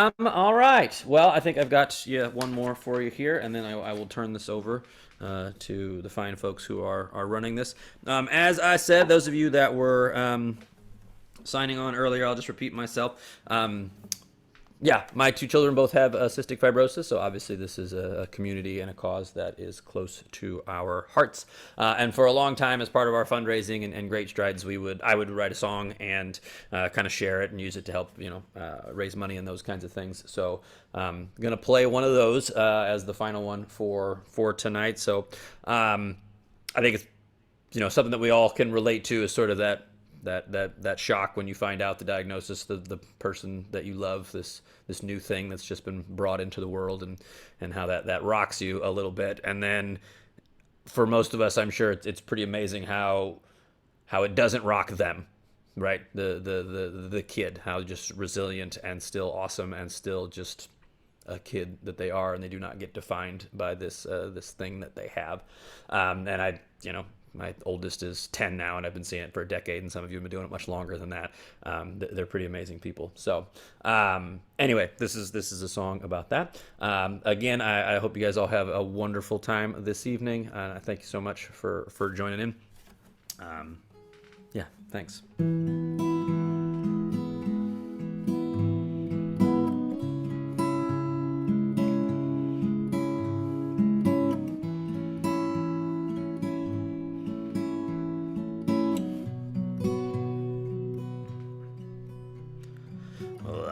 All right. Well, I think I've got one more for you here, and then I will turn this over to the fine folks who are running this. As I said, those of you that were signing on earlier, I'll just repeat myself. Yeah, my two children both have cystic fibrosis, so obviously this is a community and a cause that is close to our hearts. And for a long time, as part of our fundraising and Great Strides, I would write a song and kind of share it and use it to help raise money and those kinds of things. So I'm gonna play one of those as the final one for tonight. So I think it's something that we all can relate to, is sort of that shock when you find out the diagnosis, the person that you love, this new thing that's just been brought into the world, and how that rocks you a little bit. And then for most of us, I'm sure it's pretty amazing how it doesn't rock them, right? The kid, how just resilient and still awesome and still just a kid that they are, and they do not get defined by this thing that they have. And my oldest is 10 now, and I've been seeing it for a decade, and some of you have been doing it much longer than that. They're pretty amazing people. So anyway, this is a song about that. Again, I hope you guys all have a wonderful time this evening. Thank you so much for joining in. Yeah, thanks.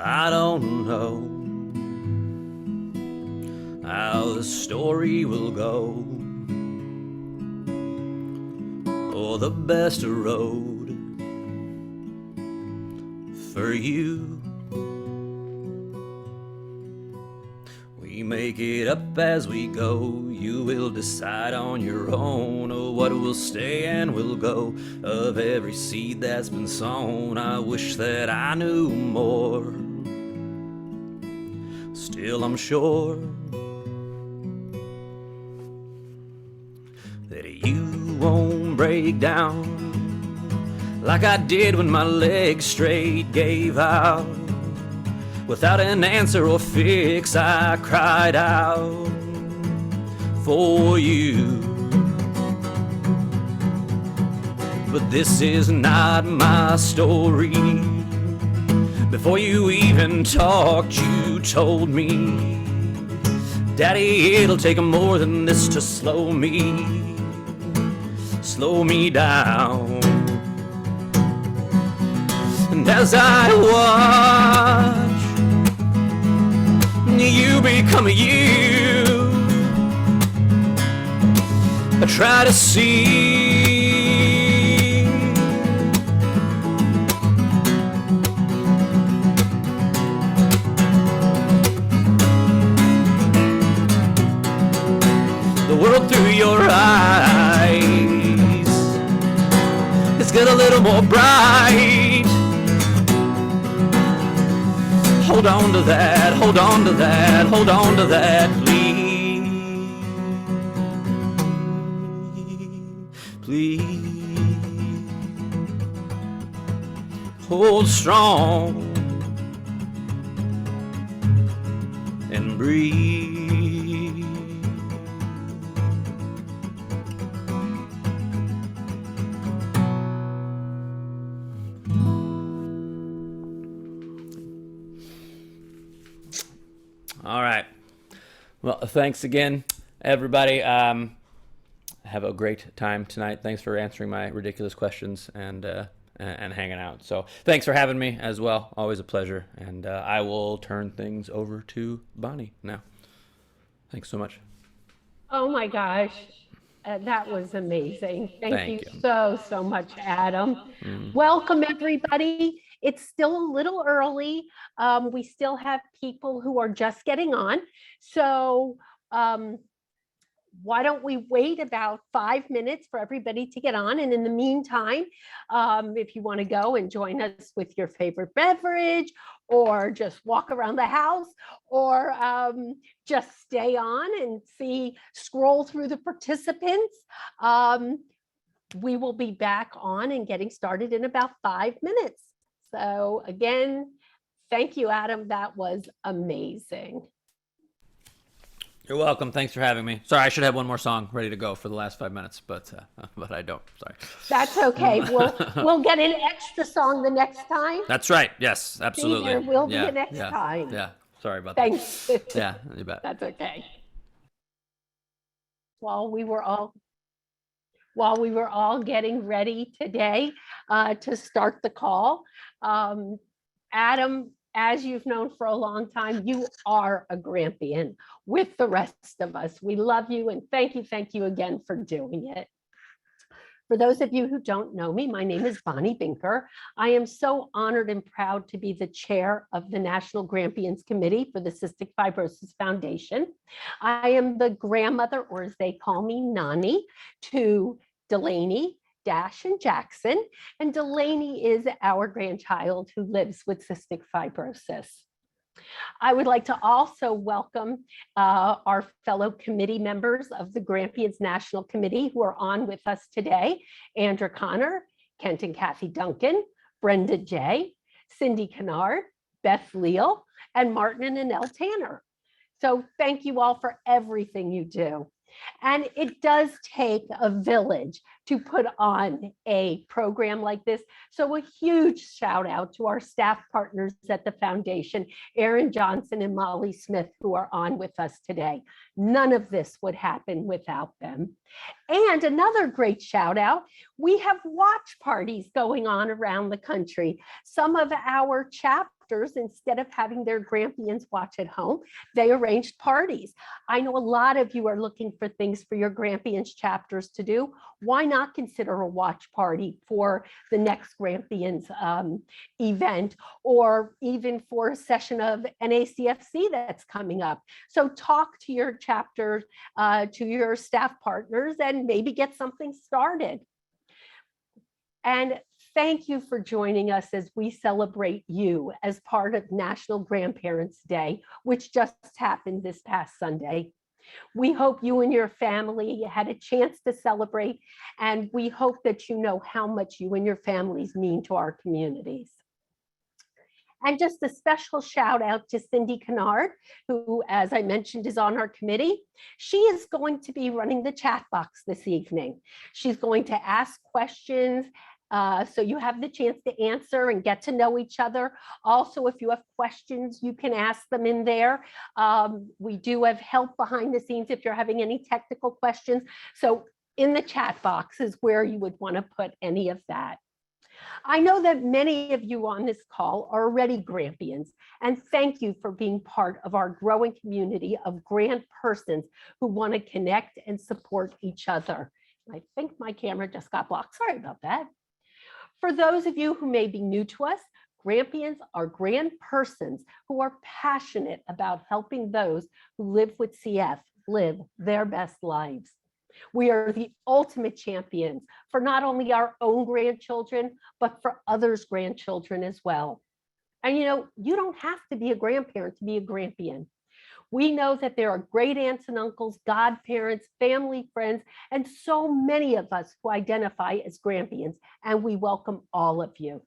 I don't know how the story will go, or the best road for you. We make it up as we go. You will decide on your own what will stay and will go of every seed that's been sown. I wish that I knew more. Still, I'm sure that you won't break down like I did when my legs straight gave out. Without an answer or fix, I cried out for you. But this is not my story. Before you even talked, you told me, Daddy, it'll take more than this to slow me down. And as I watch you become you, I try to see the world through your eyes. It's got a little more bright. Hold on to that, hold on to that, hold on to that, please. Please. Hold strong and breathe. All right. Well, thanks again, everybody. Have a great time tonight. Thanks for answering my ridiculous questions and hanging out. So thanks for having me as well. Always a pleasure. And I will turn things over to Bonnee now. Thanks so much. Oh my gosh. That was amazing. Thank you so much, Adam. Welcome, everybody. It's still a little early. We still have people who are just getting on. So why don't we wait about 5 minutes for everybody to get on? And in the meantime, if you want to go and join us with your favorite beverage, or just walk around the house, or just stay on and scroll through the participants, we will be back on and getting started in about 5 minutes. So again, Thank you, Adam. That was amazing. You're welcome. Thanks for having me. Sorry, I should have one more song ready to go for the last 5 minutes, but I don't. Sorry. That's okay. We'll get an extra song the next time. That's right. Yes, absolutely. See, there will be a next time. Yeah. Sorry about Thanks. that. Yeah, you bet. That's okay. While we were all getting ready today to start the call, Adam, as you've known for a long time, you are a Grampian with the rest of us. We love you and thank you again for doing it. For those of you who don't know me, my name is Bonnee Binker. I am so honored and proud to be the chair of the National Grampions Committee for the Cystic Fibrosis Foundation. I am the grandmother, or as they call me, Nani, to Delaney, Dash, and Jackson. And Delaney is our grandchild who lives with cystic fibrosis. I would like to also welcome our fellow committee members of the Grampians National Committee who are on with us today: Andrew Connor, Kent and Kathy Duncan, Brenda J, Cindy Kennard, Beth Leal, and Martin and Annelle Tanner. So thank you all for everything you do. And it does take a village to put on a program like this. So a huge shout out to our staff partners at the foundation, Erin Johnson and Molly Smith, who are on with us today. None of this would happen without them. And another great shout out, we have watch parties going on around the country. Some of our chapters, instead of having their Grampians watch at home, they arranged parties. I know a lot of you are looking for things for your Grampians chapters to do. Why not consider a watch party for the next Grampians event, or even for a session of NACFC that's coming up? So talk to your chapters, to your staff partners, and maybe get something started. And thank you for joining us as we celebrate you as part of National Grandparents Day, which just happened this past Sunday. We hope you and your family had a chance to celebrate, and we hope that you know how much you and your families mean to our communities. And just a special shout out to Cindy Kennard, who, as I mentioned, is on our committee. She is going to be running the chat box this evening. She's going to ask questions, so you have the chance to answer and get to know each other. Also, if you have questions, you can ask them in there. We do have help behind the scenes if you're having any technical questions. So in the chat box is where you would want to put any of that. I know that many of you on this call are already Grampians, and thank you for being part of our growing community of grandpersons who want to connect and support each other. I think my camera just got blocked. Sorry about that. For those of you who may be new to us, Grampians are grandpersons who are passionate about helping those who live with CF live their best lives. We are the ultimate champions for not only our own grandchildren, but for others' grandchildren as well. And you know, you don't have to be a grandparent to be a Grampian. We know that there are great aunts and uncles, godparents, family, friends, and so many of us who identify as Grampians, and we welcome all of you.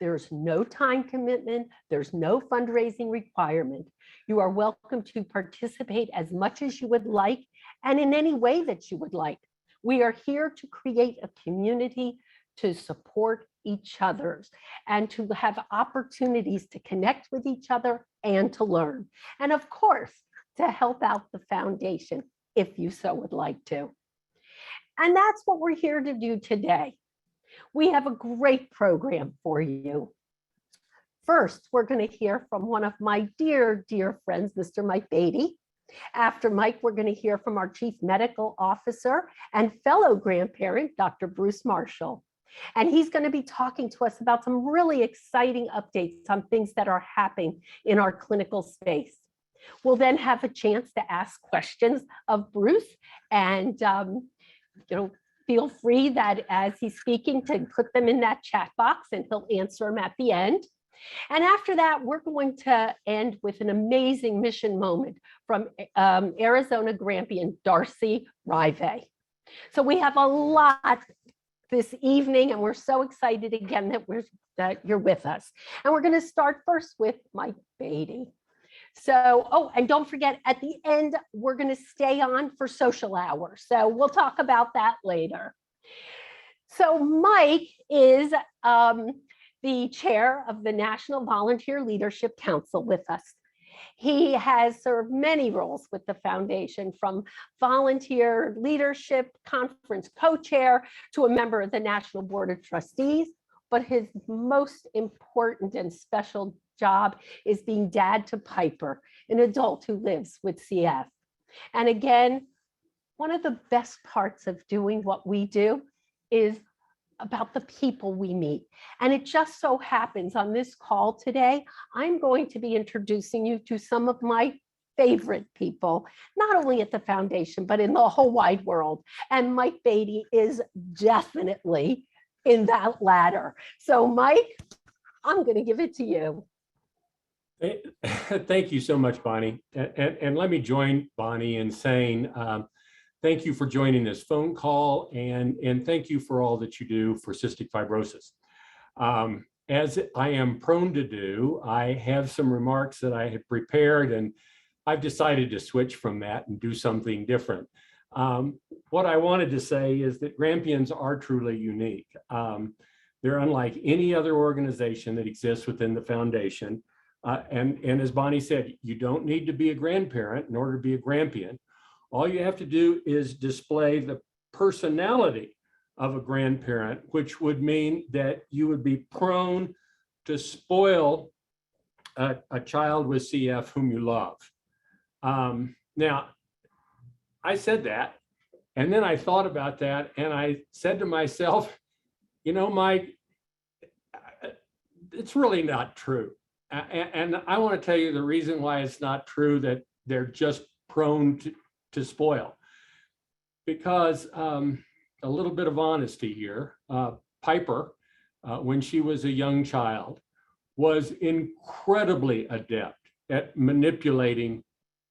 There's no time commitment, there's no fundraising requirement. You are welcome to participate as much as you would like and in any way that you would like. We are here to create a community to support each other's and to have opportunities to connect with each other and to learn. And of course, to help out the foundation if you so would like to. And that's what we're here to do today. We have a great program for you. First, we're going to hear from one of my dear, dear friends, Mr. Mike Beatty. After Mike, we're going to hear from our Chief Medical Officer and fellow grandparent, Dr. Bruce Marshall. And he's going to be talking to us about some really exciting updates on things that are happening in our clinical space. We'll then have a chance to ask questions of Bruce, and feel free that as he's speaking to put them in that chat box and he'll answer them at the end. And after that, we're going to end with an amazing mission moment from Arizona Grampian Darcie Revay. So we have a lot this evening, and we're so excited again that you're with us. And we're going to start first with Mike Beatty. So, oh, and don't forget, at the end, we're going to stay on for social hour. So we'll talk about that later. So Mike is the chair of the National Volunteer Leadership Council with us. He has served many roles with the foundation, from volunteer leadership conference co-chair to a member of the National Board of Trustees. But his most important and special job is being dad to Piper, an adult who lives with CF. And again, one of the best parts of doing what we do is about the people we meet. And it just so happens on this call today, I'm going to be introducing you to some of my favorite people, not only at the foundation, but in the whole wide world. And Mike Beatty is definitely in that ladder. So Mike, I'm going to give it to you. Thank you so much, Bonnee. And let me join Bonnee in saying, thank you for joining this phone call, and thank you for all that you do for cystic fibrosis. As I am prone to do, I have some remarks that I had prepared, and I've decided to switch from that and do something different. What I wanted to say is that Grampians are truly unique. They're unlike any other organization that exists within the foundation. And as Bonnee said, you don't need to be a grandparent in order to be a Grampian. All you have to do is display the personality of a grandparent, which would mean that you would be prone to spoil a child with CF whom you love. Now, I said that, and then I thought about that, and I said to myself, you know, Mike, it's really not true. And I want to tell you the reason why it's not true, that they're just prone to spoil. Because a little bit of honesty here, Piper, when she was a young child, was incredibly adept at manipulating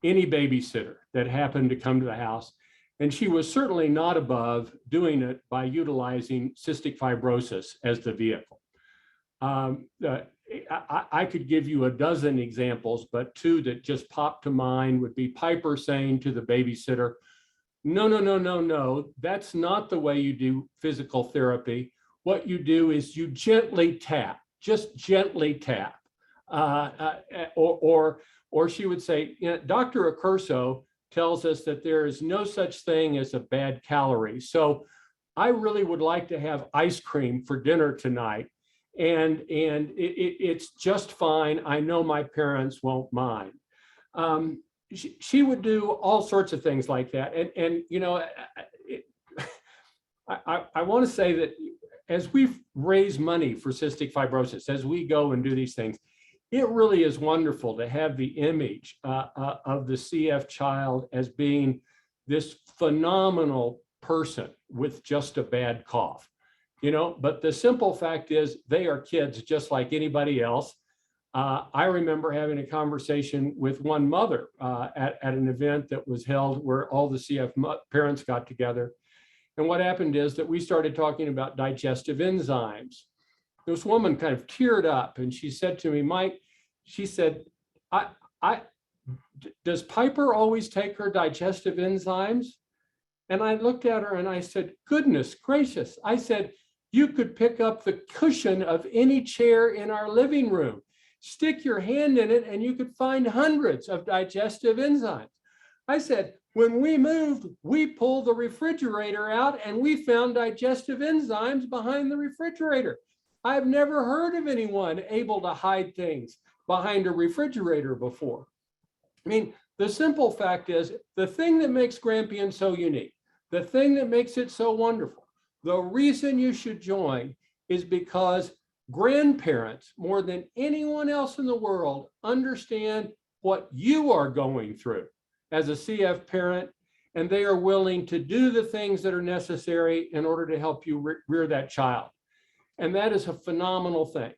any babysitter that happened to come to the house. And she was certainly not above doing it by utilizing cystic fibrosis as the vehicle. I could give you a dozen examples, but two that just popped to mind would be Piper saying to the babysitter, no, that's not the way you do physical therapy. What you do is you gently tap, just gently tap. Or she would say, you know, Dr. Accurso tells us that there is no such thing as a bad calorie. So I really would like to have ice cream for dinner tonight. And it's just fine. I know my parents won't mind. She would do all sorts of things like that. And you know, I want to say that as we raise money for cystic fibrosis, as we go and do these things, it really is wonderful to have the image of the CF child as being this phenomenal person with just a bad cough. You know, but the simple fact is they are kids just like anybody else. I remember having a conversation with one mother at an event that was held where all the CF parents got together. And what happened is that we started talking about digestive enzymes. This woman kind of teared up and she said to me, Mike, she said, does Piper always take her digestive enzymes? And I looked at her and I said, goodness gracious. I said, you could pick up the cushion of any chair in our living room, stick your hand in it, and you could find hundreds of digestive enzymes. I said, when we moved, we pulled the refrigerator out and we found digestive enzymes behind the refrigerator. I've never heard of anyone able to hide things behind a refrigerator before. I mean, the simple fact is, the thing that makes Grampians so unique, the thing that makes it so wonderful, the reason you should join is because grandparents, more than anyone else in the world, understand what you are going through as a CF parent, and they are willing to do the things that are necessary in order to help you rear that child. And that is a phenomenal thing.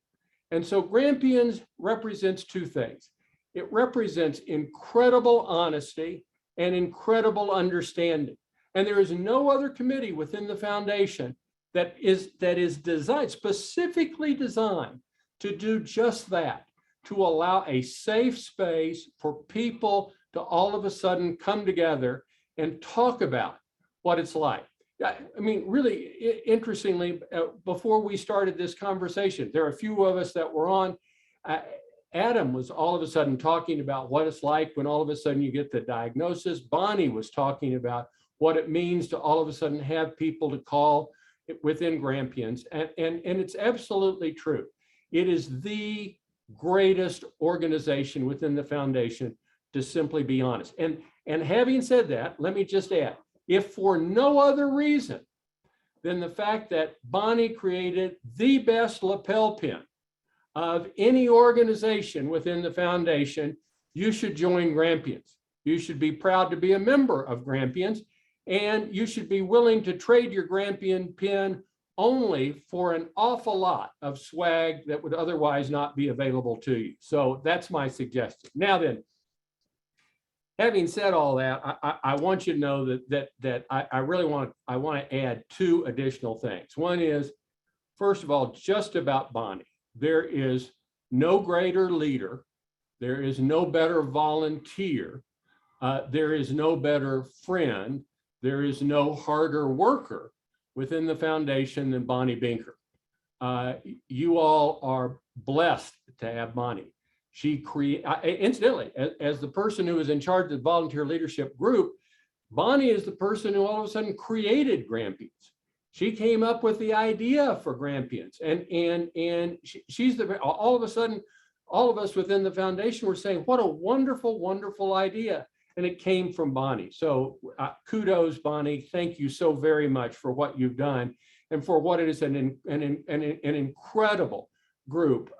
And so Grampians represents two things. It represents incredible honesty and incredible understanding. And there is no other committee within the foundation that is designed, specifically designed to do just that, to allow a safe space for people to all of a sudden come together and talk about what it's like. I mean, really interestingly, before we started this conversation, there are a few of us that were on. Adam was all of a sudden talking about what it's like when all of a sudden you get the diagnosis. Bonnee was talking about what it means to all of a sudden have people to call within Grampians. And it's absolutely true. It is the greatest organization within the foundation, to simply be honest. And having said that, let me just add, if for no other reason than the fact that Bonnee created the best lapel pin of any organization within the foundation, you should join Grampians. You should be proud to be a member of Grampians, and you should be willing to trade your Grampian pin only for an awful lot of swag that would otherwise not be available to you. So that's my suggestion. Now then, having said all that, I want you to know that I really want to add two additional things. One is, first of all, just about Bonnee. There is no greater leader. There is no better volunteer. There is no better friend. There is no harder worker within the foundation than Bonnee Binker. You all are blessed to have Bonnee. She incidentally, as the person who is in charge of the volunteer leadership group, Bonnee is the person who all of a sudden created Grampians. She came up with the idea for Grampians, and she's all of a sudden, all of us within the foundation were saying, what a wonderful, wonderful idea. And it came from Bonnee. So kudos, Bonnee. Thank you so very much for what you've done and for what it is an incredible group,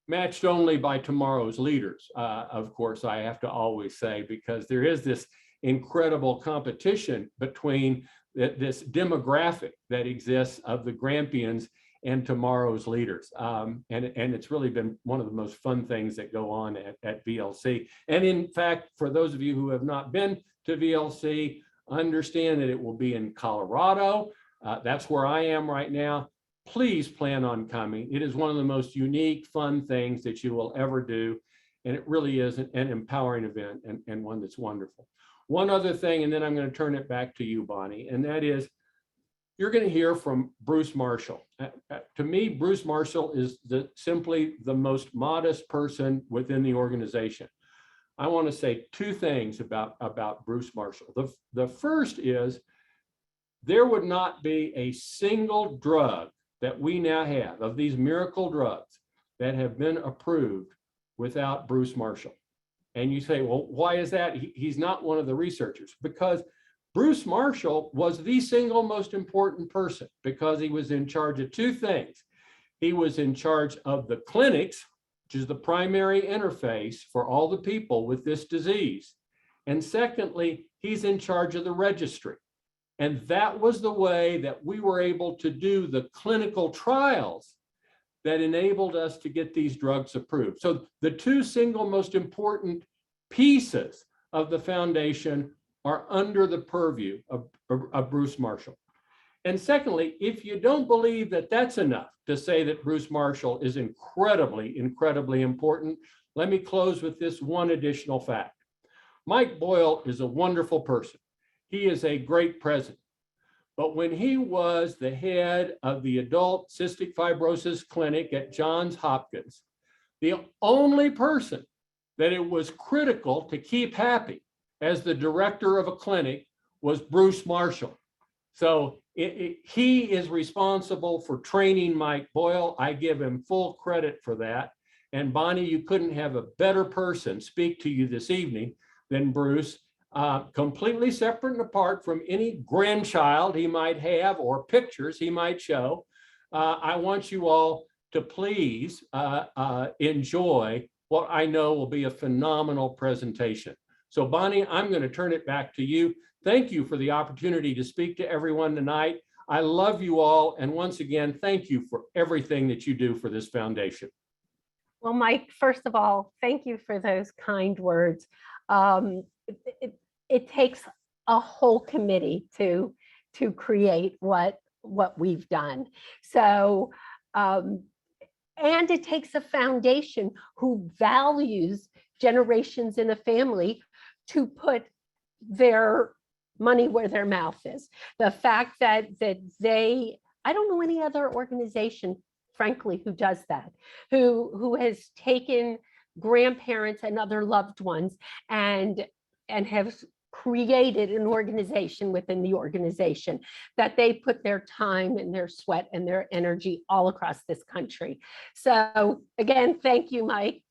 matched only by tomorrow's leaders. Of course, I have to always say, because there is this incredible competition between this demographic that exists of the Grampians and tomorrow's leaders. And it's really been one of the most fun things that go on at VLC. And in fact, for those of you who have not been to VLC, understand that it will be in Colorado. That's where I am right now. Please plan on coming. It is one of the most unique, fun things that you will ever do. And it really is an empowering event and one that's wonderful. One other thing, and then I'm going to turn it back to you, Bonnee, and that is, you're going to hear from Bruce Marshall. To me, Bruce Marshall is simply the most modest person within the organization. I want to say two things about Bruce Marshall. The first is, there would not be a single drug that we now have of these miracle drugs that have been approved without Bruce Marshall. And you say, well, why is that? He's not one of the researchers. Because Bruce Marshall was the single most important person, because he was in charge of two things. He was in charge of the clinics, which is the primary interface for all the people with this disease. And secondly, he's in charge of the registry. And that was the way that we were able to do the clinical trials that enabled us to get these drugs approved. So the two single most important pieces of the foundation are under the purview of Bruce Marshall. And secondly, if you don't believe that that's enough to say that Bruce Marshall is incredibly, incredibly important, let me close with this one additional fact. Mike Boyle is a wonderful person. He is a great president. But when he was the head of the adult cystic fibrosis clinic at Johns Hopkins, the only person that it was critical to keep happy as the director of a clinic was Bruce Marshall. So he is responsible for training Mike Boyle. I give him full credit for that. And Bonnee, you couldn't have a better person speak to you this evening than Bruce. Completely separate and apart from any grandchild he might have or pictures he might show. I want you all to please enjoy what I know will be a phenomenal presentation. So Bonnee, I'm going to turn it back to you. Thank you for the opportunity to speak to everyone tonight. I love you all. And once again, thank you for everything that you do for this foundation. Well, Mike, first of all, thank you for those kind words. It takes a whole committee to create what what we've done. So, and it takes a foundation who values generations in a family to put their money where their mouth is. The fact that they, I don't know any other organization, frankly, who does that, who has taken grandparents and other loved ones and have created an organization within the organization, that they put their time and their sweat and their energy all across this country. So again, thank you, Mike.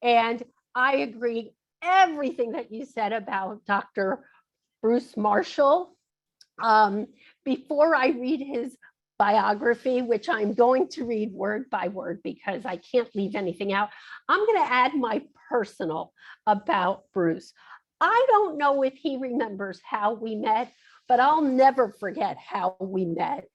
And I agree everything that you said about Dr. Bruce Marshall. Before I read his biography, which I'm going to read word by word because I can't leave anything out, I'm going to add my personal about Bruce. I don't know if he remembers how we met, but I'll never forget how we met.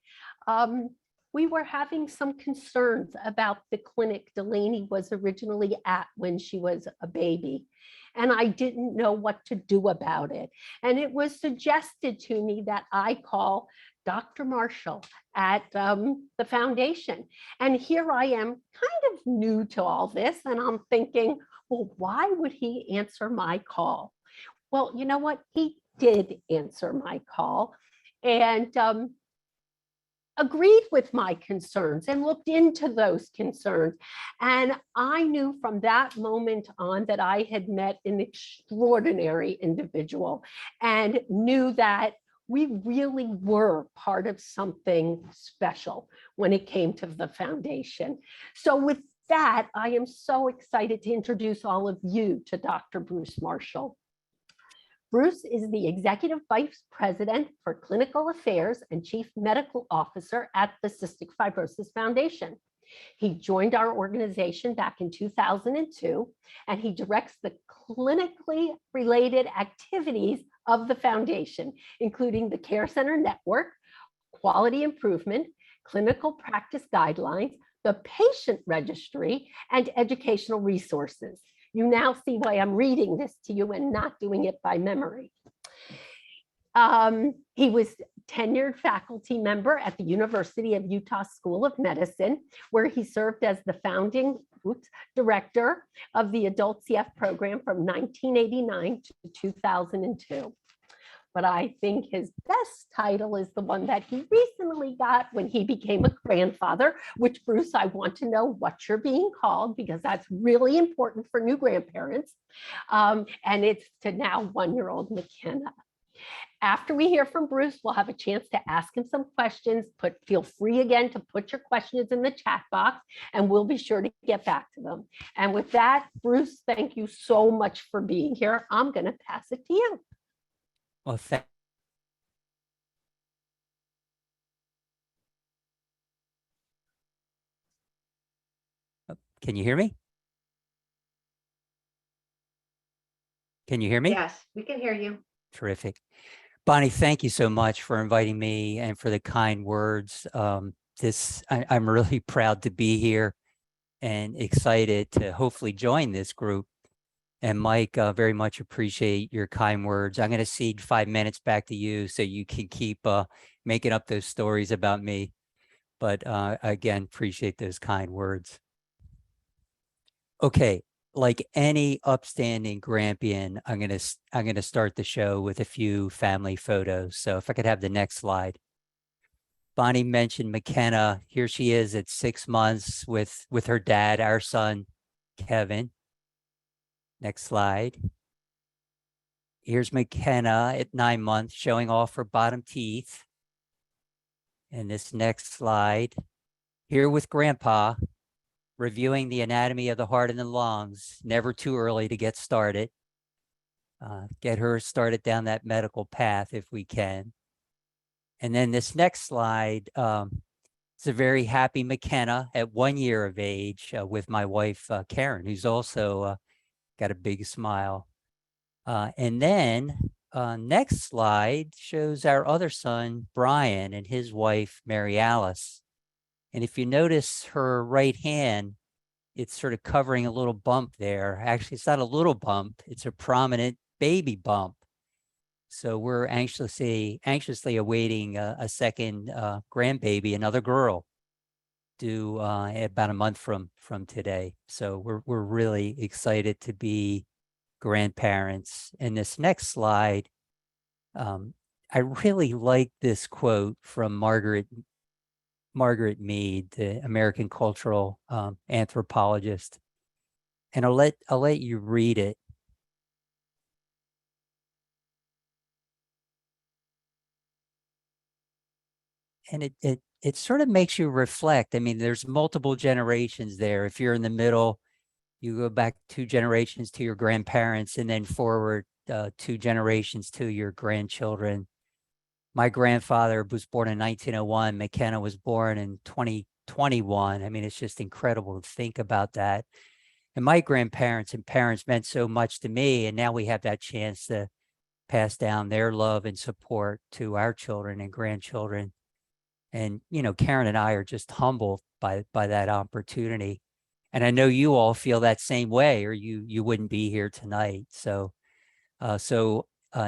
We were having some concerns about the clinic Delaney was originally at when she was a baby, and I didn't know what to do about it. And it was suggested to me that I call Dr. Marshall at the foundation. And here I am, kind of new to all this, and I'm thinking, well, why would he answer my call? Well, you know what? He did answer my call and agreed with my concerns and looked into those concerns. And I knew from that moment on that I had met an extraordinary individual and knew that we really were part of something special when it came to the foundation. So with that, I am so excited to introduce all of you to Dr. Bruce Marshall. Bruce is the Executive Vice President for Clinical Affairs and Chief Medical Officer at the Cystic Fibrosis Foundation. He joined our organization back in 2002, and he directs the clinically related activities of the foundation, including the Care Center Network, quality improvement, clinical practice guidelines, the Patient Registry, and educational resources. You now see why I'm reading this to you and not doing it by memory. He was tenured faculty member at the University of Utah School of Medicine, where he served as the founding director of the adult CF program from 1989 to 2002. But I think his best title is the one that he recently got when he became a grandfather, which, Bruce, I want to know what you're being called, because that's really important for new grandparents. And it's to now 1-year-old McKenna. After we hear from Bruce, we'll have a chance to ask him some questions. Feel free again to put your questions in the chat box, and we'll be sure to get back to them. And with that, Bruce, thank you so much for being here. I'm going to pass it to you. Well, can you hear me? Can you hear me? Yes, we can hear you. Terrific. Bonnee, thank you so much for inviting me and for the kind words. I'm really proud to be here and excited to hopefully join this group. And Mike, very much appreciate your kind words. I'm going to cede 5 minutes back to you so you can keep making up those stories about me. But again, appreciate those kind words. Okay, like any upstanding Grampian, I'm gonna start the show with a few family photos. So if I could have the next slide. Bonnee mentioned McKenna. Here she is at 6 months with her dad, our son, Kevin. Next slide. Here's McKenna at 9 months showing off her bottom teeth. And this next slide, here with Grandpa, reviewing the anatomy of the heart and the lungs. Never too early to get started. Get her started down that medical path if we can. And then this next slide, it's a very happy McKenna at 1 year of age with my wife, Karen, who's also got a big smile. And then next slide shows our other son, Brian, and his wife, Mary Alice. And if you notice her right hand, it's sort of covering a little bump there. Actually, it's not a little bump. It's a prominent baby bump. So we're anxiously awaiting a second grandbaby, another girl, due about a month from today. So we're really excited to be grandparents. And this next slide, I really like this quote from Margaret Mead, the American cultural anthropologist. And I'll let you read it. And it sort of makes you reflect. I mean, there's multiple generations there. If you're in the middle, you go back 2 generations to your grandparents, and then forward 2 generations to your grandchildren. My grandfather was born in 1901. McKenna was born in 2021. I mean, it's just incredible to think about that. And my grandparents and parents meant so much to me. And now we have that chance to pass down their love and support to our children and grandchildren. And, you know, Karen and I are just humbled by that opportunity. And I know you all feel that same way, or you wouldn't be here tonight. So,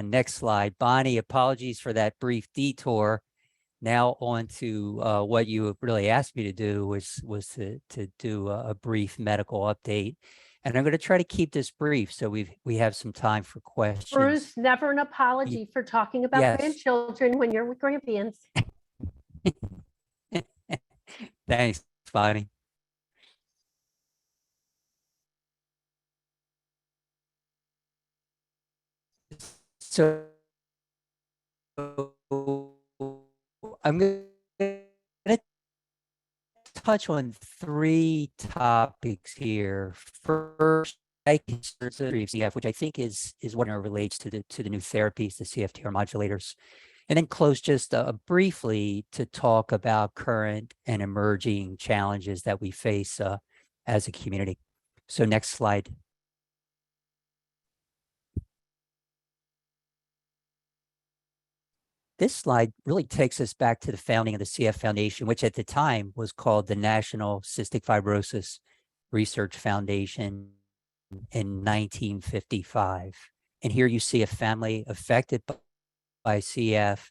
next slide. Bonnee, apologies for that brief detour. Now on to what you really asked me to do, was to do a brief medical update. And I'm going to try to keep this brief so we have some time for questions. Bruce, never an apology for talking about Yes. grandchildren when you're with Grampians. Thanks, Bonnee. So I'm going to touch on 3 topics here. First, I consider CF, which I think is what relates to the new therapies, the CFTR modulators, and then close just briefly to talk about current and emerging challenges that we face as a community. So next slide. This slide really takes us back to the founding of the CF Foundation, which at the time was called the National Cystic Fibrosis Research Foundation in 1955. And here you see a family affected by CF.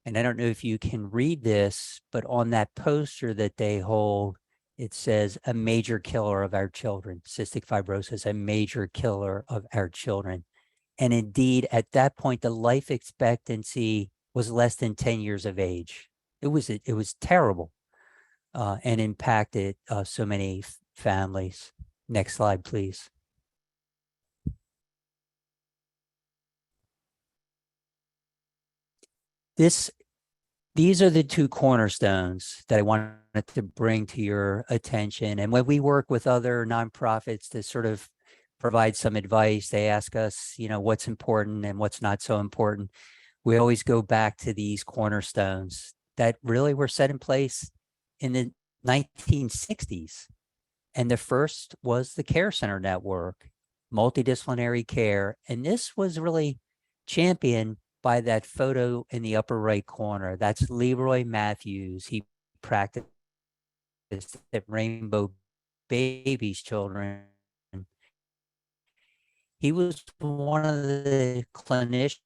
And I don't know if you can read this, but on that poster that they hold, it says a major killer of our children, cystic fibrosis, a major killer of our children. And indeed, at that point, the life expectancy was less than 10 years of age. It was terrible and impacted so many families. Next slide, please. These are the 2 cornerstones that I wanted to bring to your attention. And when we work with other nonprofits to sort of provide some advice, they ask us, you know, what's important and what's not so important. We always go back to these cornerstones that really were set in place in the 1960s. And the first was the care center network, multidisciplinary care. And this was really championed by that photo in the upper right corner. That's Leroy Matthews. He practiced at Rainbow Babies Children. He was one of the clinicians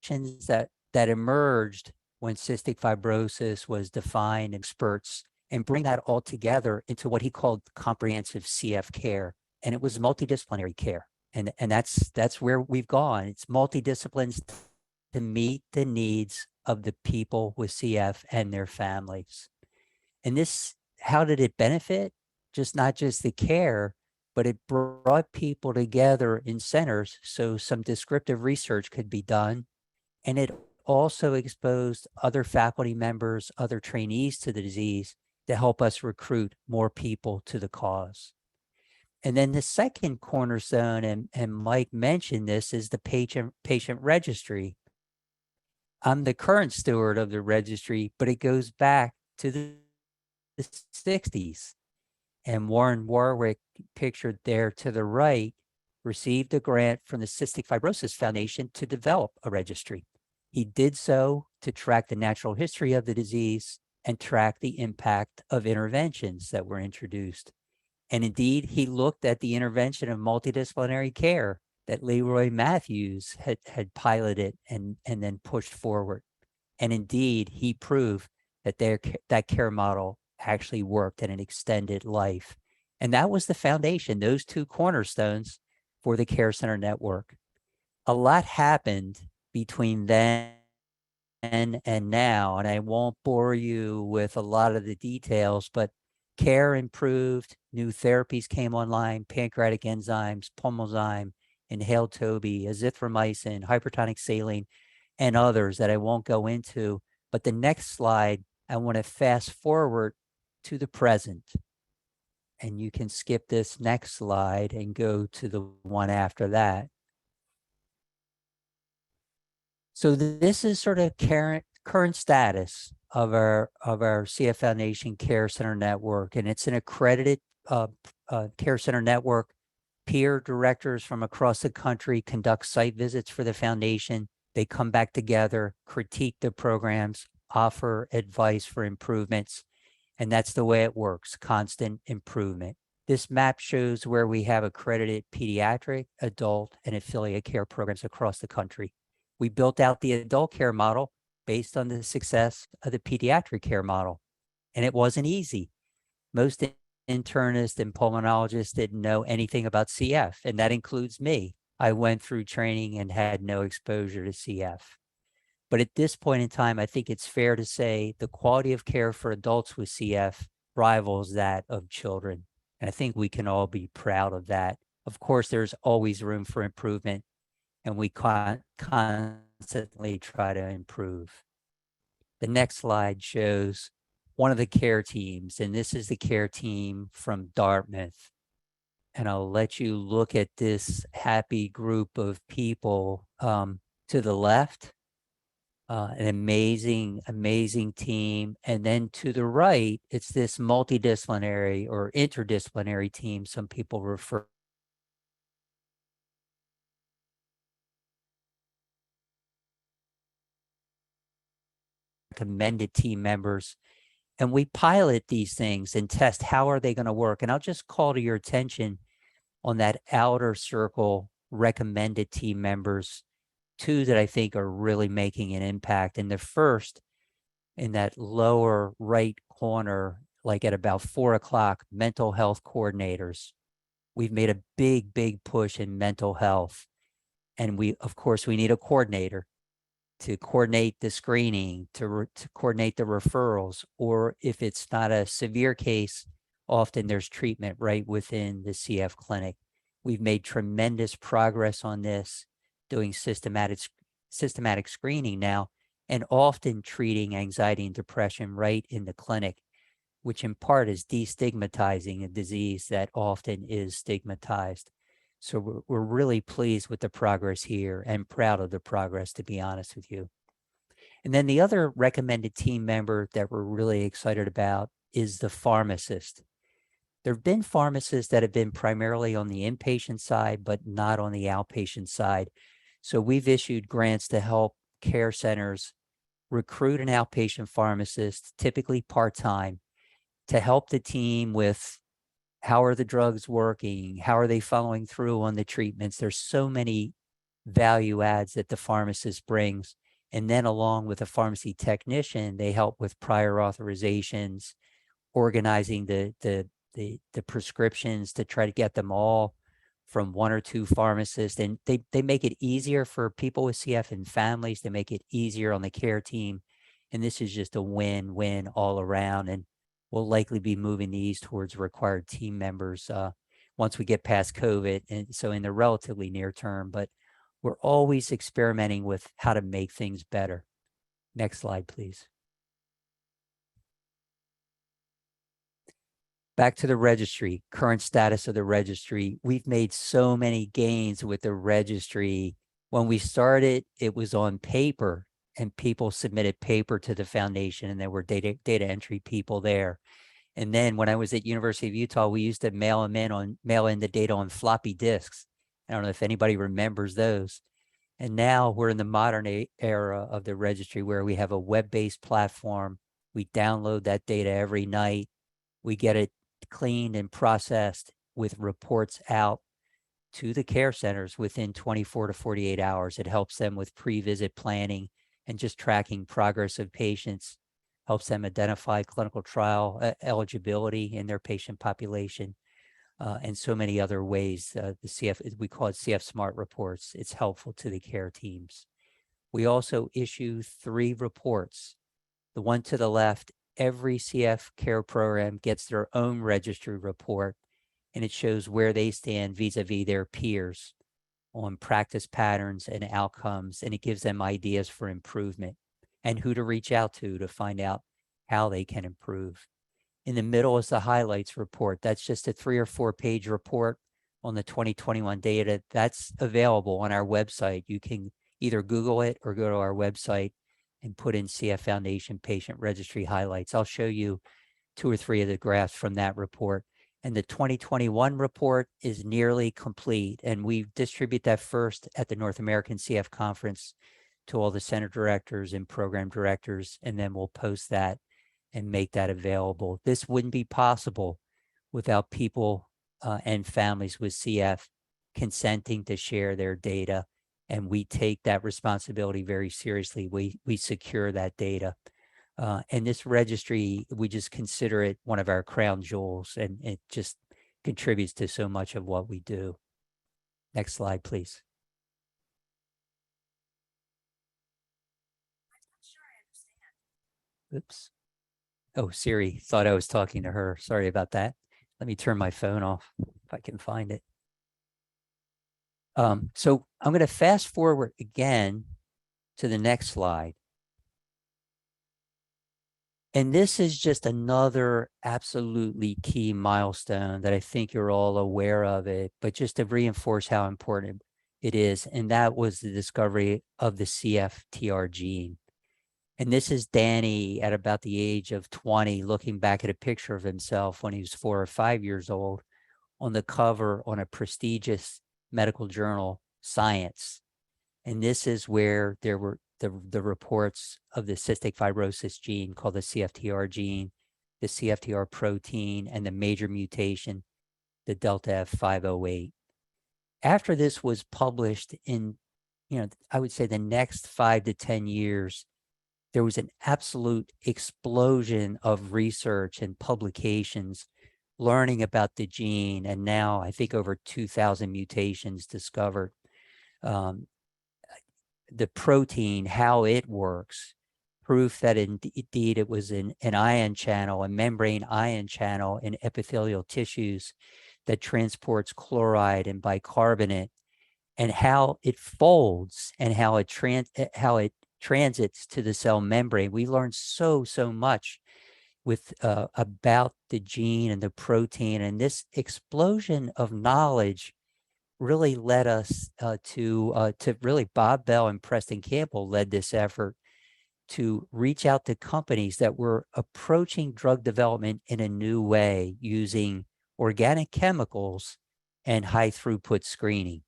that emerged when cystic fibrosis was defined, experts, and bring that all together into what he called comprehensive CF care. And it was multidisciplinary care. And that's where we've gone. It's multidisciplines to meet the needs of the people with CF and their families. And this, how did it benefit? Not just the care, but it brought people together in centers so some descriptive research could be done. And it also exposed other faculty members, other trainees to the disease to help us recruit more people to the cause. And then the second cornerstone, and Mike mentioned this, is the patient registry. I'm the current steward of the registry, but it goes back to the 60s. And Warren Warwick, pictured there to the right, received a grant from the Cystic Fibrosis Foundation to develop a registry. He did so to track the natural history of the disease and track the impact of interventions that were introduced. And indeed, he looked at the intervention of multidisciplinary care that Leroy Matthews had piloted and then pushed forward. And indeed, he proved that that care model actually worked and it extended life. And that was the foundation, those two cornerstones for the care center network. A lot happened between then and now, and I won't bore you with a lot of the details, but care improved, new therapies came online, pancreatic enzymes, pulmozyme, inhaled Toby, azithromycin, hypertonic saline, and others that I won't go into. But the next slide, I want to fast forward to the present. And you can skip this next slide and go to the one after that. So this is sort of current status of our CF Foundation Care Center Network, and it's an accredited care center network. Peer directors from across the country conduct site visits for the foundation. They come back together, critique the programs, offer advice for improvements, and that's the way it works, constant improvement. This map shows where we have accredited pediatric, adult, and affiliate care programs across the country. We built out the adult care model based on the success of the pediatric care model, and it wasn't easy. Most internists and pulmonologists didn't know anything about CF, and that includes me. I went through training and had no exposure to CF. But at this point in time, I think it's fair to say the quality of care for adults with CF rivals that of children. And I think we can all be proud of that. Of course, there's always room for improvement, and we constantly try to improve. The next slide shows one of the care teams, and this is the care team from Dartmouth. And I'll let you look at this happy group of people to the left. An amazing team. And then to the right, it's this multidisciplinary or interdisciplinary team. Some people refer recommended team members. And we pilot these things and test how are they going to work. And I'll just call to your attention on that outer circle, recommended team members, two that I think are really making an impact. And the first, in that lower right corner, like at about 4 o'clock, mental health coordinators. We've made a big push in mental health. And of course, we need a coordinator to coordinate the screening, to coordinate the referrals, or if it's not a severe case, often there's treatment right within the CF clinic. We've made tremendous progress on this, doing systematic screening now, and often treating anxiety and depression right in the clinic, which in part is destigmatizing a disease that often is stigmatized. So we're really pleased with the progress here and proud of the progress, to be honest with you. And then the other recommended team member that we're really excited about is the pharmacist. There have been pharmacists that have been primarily on the inpatient side, but not on the outpatient side. So we've issued grants to help care centers recruit an outpatient pharmacist, typically part-time, to help the team with how are the drugs working? How are they following through on the treatments? There's so many value adds that the pharmacist brings. And then along with a pharmacy technician, they help with prior authorizations, organizing the prescriptions to try to get them all from one or two pharmacists. And they make it easier for people with CF and families. They make it easier on the care team. And this is just a win-win all around. And we'll likely be moving these towards required team members once we get past COVID. And so in the relatively near term, but we're always experimenting with how to make things better. Next slide, please. Back to the registry, current status of the registry. We've made so many gains with the registry. When we started, it was on paper, and people submitted paper to the foundation, and there were data entry people there. And then when I was at University of Utah, we used to mail in the data on floppy disks. I don't know if anybody remembers those. And now we're in the modern era of the registry where we have a web-based platform. We download that data every night. We get it cleaned and processed with reports out to the care centers within 24 to 48 hours. It helps them with pre-visit planning and just tracking progress of patients, helps them identify clinical trial eligibility in their patient population, and so many other ways. The CF, we call it CF Smart Reports. It's helpful to the care teams. We also issue 3 reports. The one to the left, every CF care program gets their own registry report, and it shows where they stand vis-a-vis their peers on practice patterns and outcomes, and it gives them ideas for improvement and who to reach out to find out how they can improve. In the middle is the highlights report. That's just a 3 or 4 page report on the 2021 data. That's available on our website. You can either Google it or go to our website and put in CF Foundation Patient Registry highlights. I'll show you 2 or 3 of the graphs from that report. And the 2021 report is nearly complete. And we distribute that first at the North American CF Conference to all the center directors and program directors, and then we'll post that and make that available. This wouldn't be possible without people and families with CF consenting to share their data. And we take that responsibility very seriously. We secure that data. And this registry, we just consider it one of our crown jewels, and it just contributes to so much of what we do. Next slide, please. Oops. Oh, Siri thought I was talking to her. Sorry about that. Let me turn my phone off if I can find it. So I'm going to fast forward again to the next slide. And this is just another absolutely key milestone that I think you're all aware of it, but just to reinforce how important it is. And that was the discovery of the CFTR gene. And this is Danny at about the age of 20, looking back at a picture of himself when he was 4 or 5 years old on the cover on a prestigious medical journal, Science. And this is where there were the reports of the cystic fibrosis gene called the CFTR gene, the CFTR protein, and the major mutation, the Delta F508. After this was published in, I would say the next 5 to 10 years, there was an absolute explosion of research and publications learning about the gene. And now I think over 2,000 mutations discovered. The protein, how it works, proof that indeed it was an ion channel, a membrane ion channel in epithelial tissues that transports chloride and bicarbonate, and how it folds and how it transits to the cell membrane. We learned so much with about the gene and the protein, and this explosion of knowledge really led us to really Bob Bell and Preston Campbell led this effort to reach out to companies that were approaching drug development in a new way using organic chemicals and high throughput screening.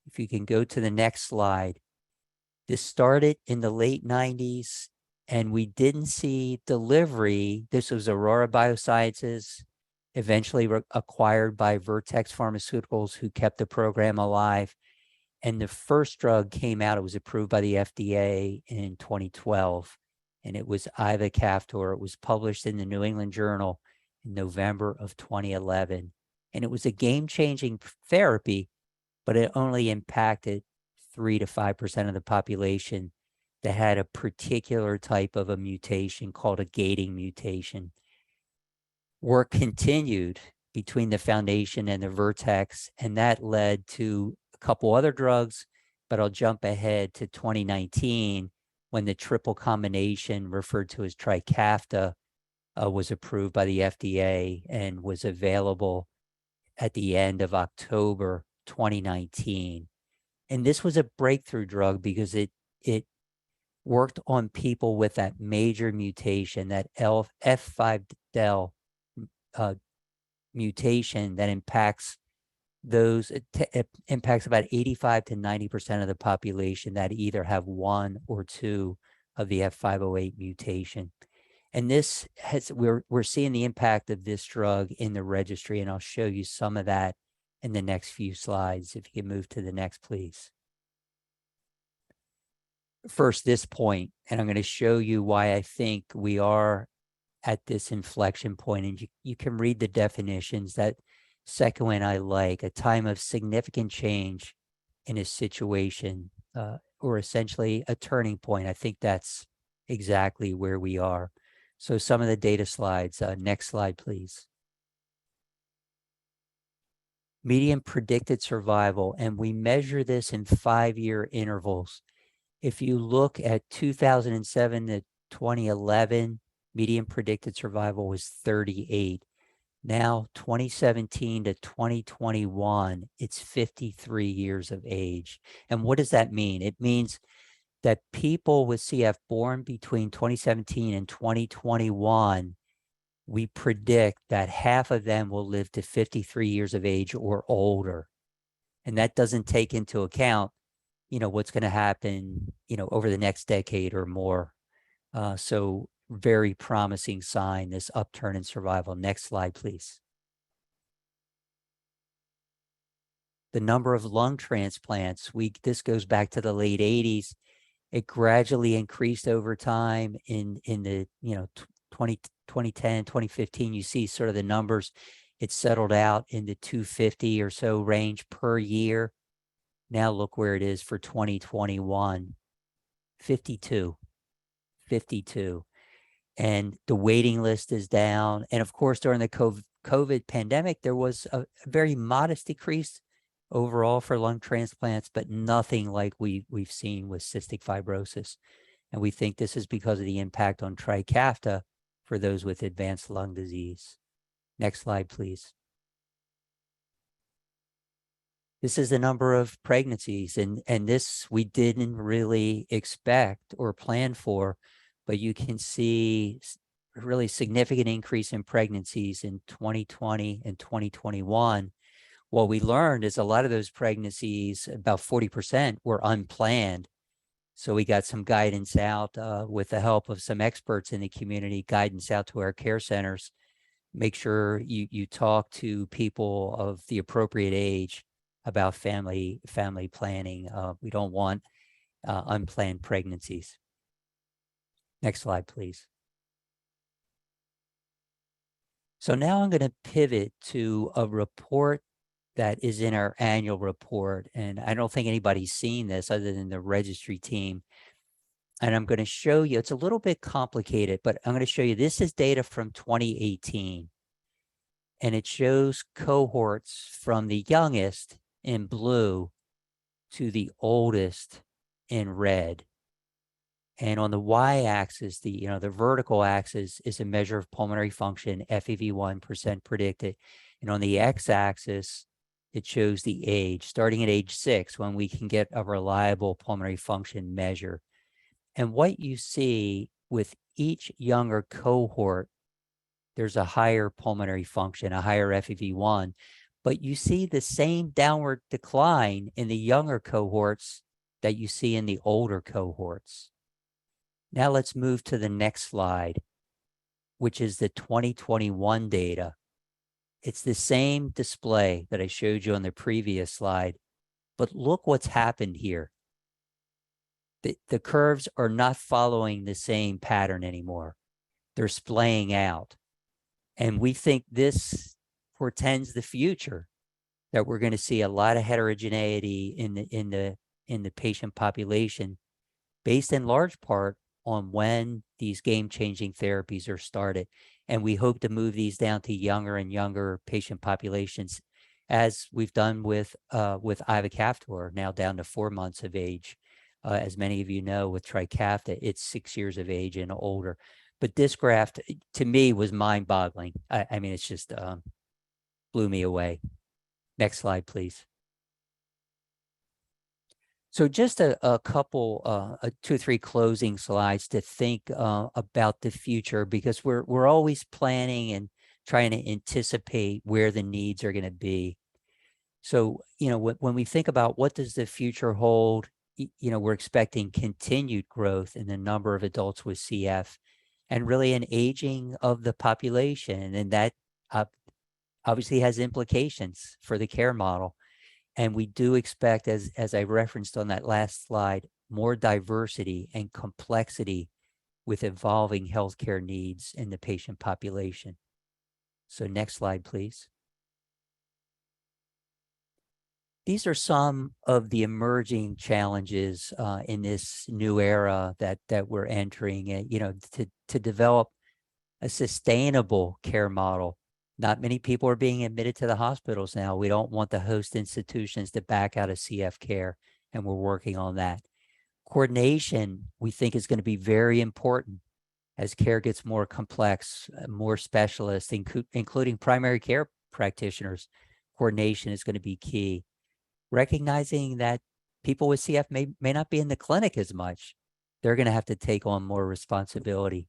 If you can go to the next slide. This started in the late 90s, and we didn't see delivery. This was Aurora Biosciences, eventually acquired by Vertex Pharmaceuticals, who kept the program alive. And the first drug came out, it was approved by the FDA in 2012, and it was ivacaftor. It was published in the New England Journal in November of 2011. And it was a game-changing therapy, but it only impacted 3 to 5% of the population that had a particular type of a mutation called a gating mutation. Work continued between the foundation and the Vertex, and that led to a couple other drugs, but I'll jump ahead to 2019 when the triple combination referred to as Trikafta was approved by the FDA and was available at the end of October 2019. And this was a breakthrough drug because it worked on people with that major mutation, that F5del mutation that impacts it impacts about 85 to 90% of the population that either have 1 or 2 of the F508 mutation. And this we're seeing the impact of this drug in the registry, and I'll show you some of that in the next few slides. If you can move to the next, please. First, this point, and I'm going to show you why I think we are at this inflection point. And you can read the definitions. That second one I like, a time of significant change in a situation, or essentially a turning point. I think that's exactly where we are. So some of the data slides, next slide, please. Median predicted survival, and we measure this in 5-year intervals. If you look at 2007 to 2011, median predicted survival was 38. Now, 2017 to 2021, it's 53 years of age. And what does that mean? It means that people with CF born between 2017 and 2021, we predict that half of them will live to 53 years of age or older. And that doesn't take into account, what's going to happen, over the next decade or more. So very promising sign, this upturn in survival. Next slide, please. The number of lung transplants, this goes back to the late 80s. It gradually increased over time in the 2010, 2015. You see sort of the numbers. It settled out in the 250 or so range per year. Now look where it is for 2021, 52. And the waiting list is down. And of course, during the COVID pandemic, there was a very modest decrease overall for lung transplants, but nothing like we've seen with cystic fibrosis. And we think this is because of the impact on Trikafta for those with advanced lung disease. Next slide, please. This is the number of pregnancies, and this we didn't really expect or plan for, but you can see a really significant increase in pregnancies in 2020 and 2021. What we learned is a lot of those pregnancies, about 40%, were unplanned. So we got some guidance out with the help of some experts in the community, guidance out to our care centers. Make sure you talk to people of the appropriate age about family planning. We don't want unplanned pregnancies. Next slide, please. So now I'm going to pivot to a report that is in our annual report. And I don't think anybody's seen this other than the registry team. And I'm going to show you, it's a little bit complicated, but I'm going to show you, this is data from 2018. And it shows cohorts from the youngest in blue to the oldest in red. And on the y-axis, the vertical axis is a measure of pulmonary function, FEV1 % predicted. And on the x-axis, it shows the age, starting at age 6, when we can get a reliable pulmonary function measure. And what you see with each younger cohort, there's a higher pulmonary function, a higher FEV1, but you see the same downward decline in the younger cohorts that you see in the older cohorts. Now let's move to the next slide, which is the 2021 data. It's the same display that I showed you on the previous slide, but look what's happened here. The curves are not following the same pattern anymore. They're splaying out. And we think this portends the future, that we're going to see a lot of heterogeneity in the patient population, based in large part on when these game-changing therapies are started. And we hope to move these down to younger and younger patient populations, as we've done with ivacaftor, now down to 4 months of age. As many of you know, with Trikafta, it's 6 years of age and older. But this graph, to me, was mind-boggling. I mean, it's just blew me away. Next slide, please. So just a couple, 2 or 3 closing slides to think about the future, because we're always planning and trying to anticipate where the needs are going to be. So, when we think about what does the future hold, we're expecting continued growth in the number of adults with CF, and really an aging of the population, and that obviously has implications for the care model. And we do expect, as I referenced on that last slide, more diversity and complexity with evolving healthcare needs in the patient population. So next slide, please. These are some of the emerging challenges in this new era that we're entering. You know, to develop a sustainable care model. Not many people are being admitted to the hospitals now. We don't want the host institutions to back out of CF care, and we're working on that. Coordination, we think, is going to be very important as care gets more complex, more specialists, including primary care practitioners. Coordination is going to be key. Recognizing that people with CF may not be in the clinic as much. They're going to have to take on more responsibility.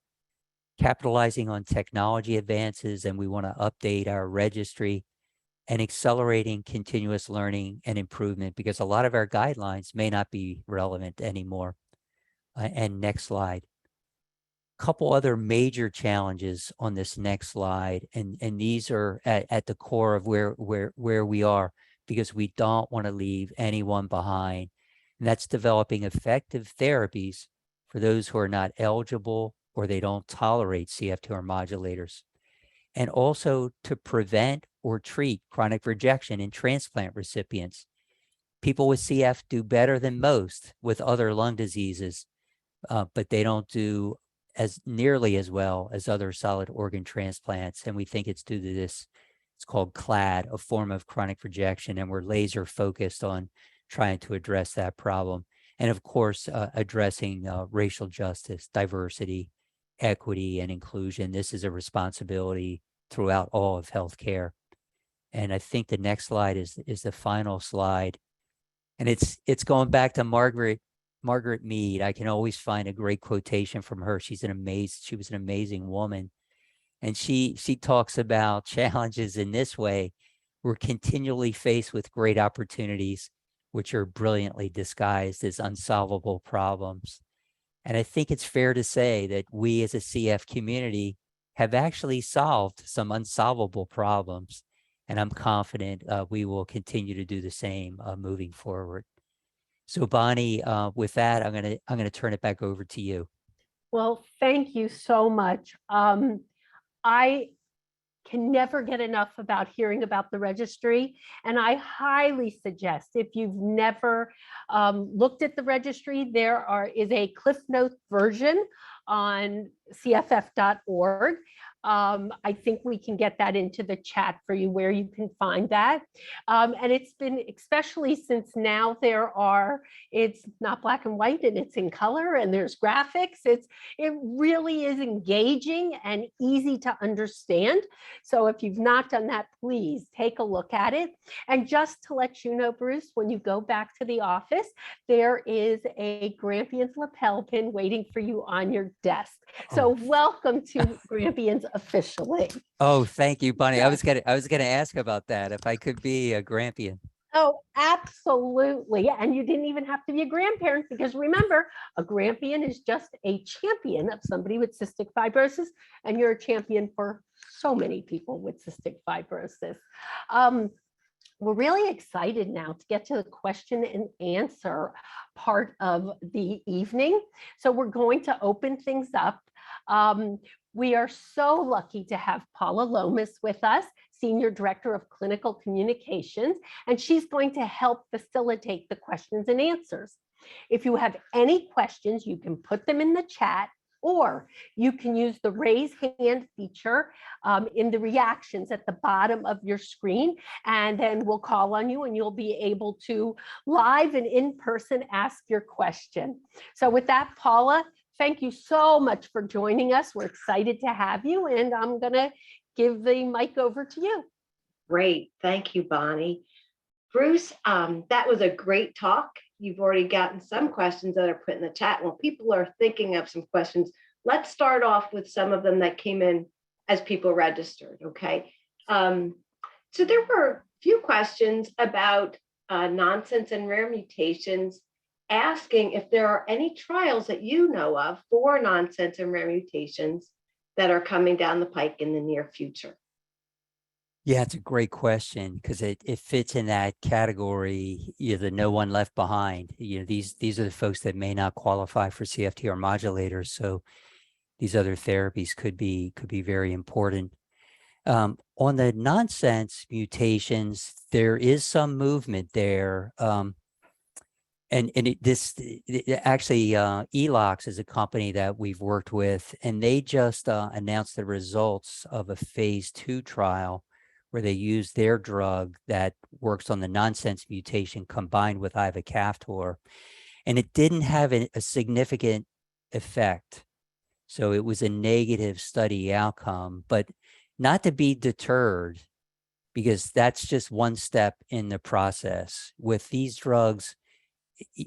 Capitalizing on technology advances, and we want to update our registry, and accelerating continuous learning and improvement, because a lot of our guidelines may not be relevant anymore. And next slide. Couple other major challenges on this next slide, and these are at the core of where we are, because we don't want to leave anyone behind. And that's developing effective therapies for those who are not eligible or they don't tolerate CFTR modulators. And also to prevent or treat chronic rejection in transplant recipients. People with CF do better than most with other lung diseases, but they don't do as nearly as well as other solid organ transplants. And we think it's due to this, it's called CLAD, a form of chronic rejection, and we're laser focused on trying to address that problem. And of course, addressing racial justice, diversity, equity, and inclusion. This is a responsibility throughout all of healthcare. And I think the next slide is the final slide. And it's going back to Margaret Mead. I can always find a great quotation from her. She was an amazing woman. And she talks about challenges in this way. We're continually faced with great opportunities, which are brilliantly disguised as unsolvable problems. And I think it's fair to say that we as a CF community have actually solved some unsolvable problems. And I'm confident we will continue to do the same moving forward. So Bonnee, with that, I'm gonna turn it back over to you. Well, thank you so much. I can never get enough about hearing about the registry. And I highly suggest, if you've never looked at the registry, there is a Cliff Note version on cff.org. I think we can get that into the chat for you where you can find that. And it's been, especially since now it's not black and white and it's in color and there's graphics. It really is engaging and easy to understand. So if you've not done that, please take a look at it. And just to let you know, Bruce, when you go back to the office, there is a Grampians lapel pin waiting for you on your desk. So welcome to Grampians officially. Oh, thank you, Bonnee. Yeah. I was gonna ask about that, if I could be a Grampian. Oh, absolutely. And you didn't even have to be a grandparent, because remember, a Grampian is just a champion of somebody with cystic fibrosis, and you're a champion for so many people with cystic fibrosis. We're really excited now to get to the question and answer part of the evening. So we're going to open things up. We are so lucky to have Paula Lomas with us, Senior Director of Clinical Communications, and she's going to help facilitate the questions and answers. If you have any questions, you can put them in the chat, or you can use the raise hand feature in the reactions at the bottom of your screen, and then we'll call on you and you'll be able to live and in person ask your question. So with that, Paula, thank you so much for joining us. We're excited to have you, and I'm gonna give the mic over to you. Great, thank you, Bonnee. Bruce, that was a great talk. You've already gotten some questions that are put in the chat. Well, people are thinking of some questions. Let's start off with some of them that came in as people registered, okay? So there were a few questions about nonsense and rare mutations, asking if there are any trials that you know of for nonsense and rare mutations that are coming down the pike in the near future. Yeah, it's a great question because it fits in that category, the no one left behind. These are the folks that may not qualify for CFTR modulators. So these other therapies could be very important. On the nonsense mutations, there is some movement there. Actually, Elox is a company that we've worked with, and they just announced the results of a phase 2 trial where they used their drug that works on the nonsense mutation combined with ivacaftor, and it didn't have a significant effect. So it was a negative study outcome, but not to be deterred, because that's just one step in the process. With these drugs,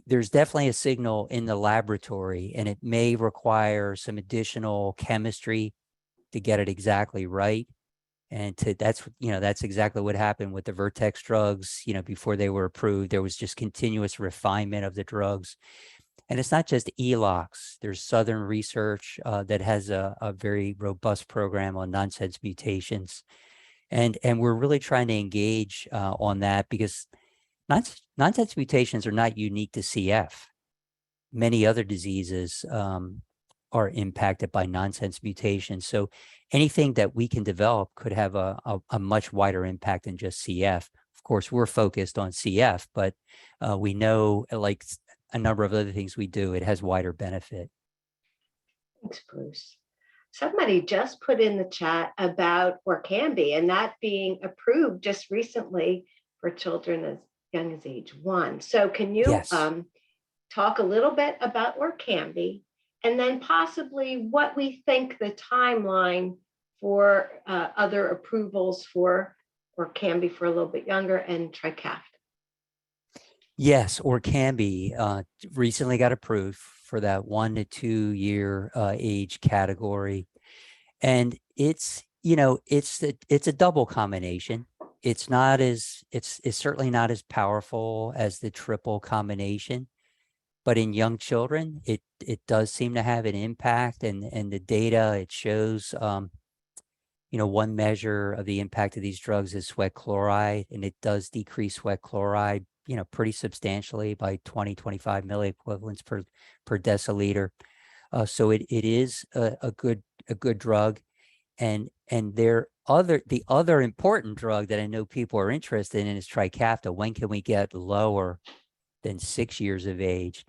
there's definitely a signal in the laboratory, and it may require some additional chemistry to get it exactly right. And that's exactly what happened with the Vertex drugs. Before they were approved, there was just continuous refinement of the drugs. And it's not just Elox. There's Southern Research that has a very robust program on nonsense mutations. And we're really trying to engage on that, because nonsense mutations are not unique to CF. Many other diseases are impacted by nonsense mutations. So anything that we can develop could have a much wider impact than just CF. Of course, we're focused on CF, but we know, like a number of other things we do, it has wider benefit. Thanks, Bruce. Somebody just put in the chat about Orkambi and that being approved just recently for children as young as age 1. So can you Yes. talk a little bit about Orkambi, and then possibly what we think the timeline for other approvals for Orkambi for a little bit younger and Trikafta? Yes, Orkambi recently got approved for that 1 to 2 year age category, and it's a double combination. It's certainly not as powerful as the triple combination, but in young children, it does seem to have an impact, and the data it shows. One measure of the impact of these drugs is sweat chloride, and it does decrease sweat chloride, pretty substantially by 20-25 milliequivalents per deciliter. So it is a good drug, and the other important drug that I know people are interested in is Trikafta. When can we get lower than 6 years of age?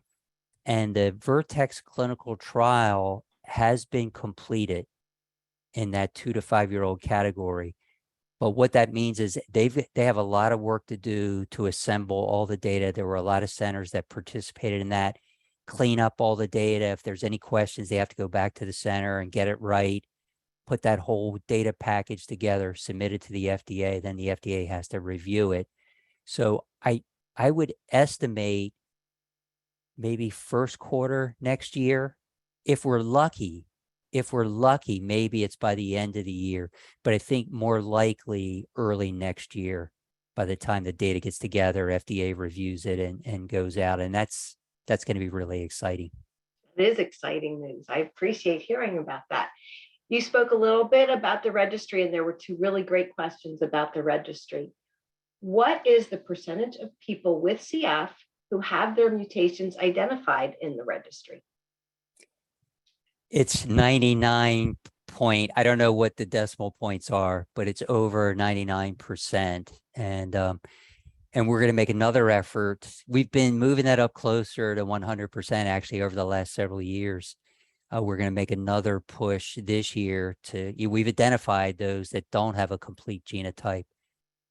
And the Vertex clinical trial has been completed in that 2 to 5 year old category. But what that means is they have a lot of work to do to assemble all the data. There were a lot of centers that participated in that, clean up all the data. If there's any questions, they have to go back to the center and get it right, put that whole data package together, submit it to the FDA, then the FDA has to review it. So I would estimate maybe first quarter next year. If we're lucky, maybe it's by the end of the year, but I think more likely early next year by the time the data gets together, FDA reviews it and goes out. And that's going to be really exciting. It is exciting news. I appreciate hearing about that. You spoke a little bit about the registry, and there were 2 really great questions about the registry. What is the percentage of people with CF who have their mutations identified in the registry? It's 99 point, I don't know what the decimal points are, but it's over 99%. And we're going to make another effort. We've been moving that up closer to 100% actually over the last several years. We're going to make another push this year we've identified those that don't have a complete genotype.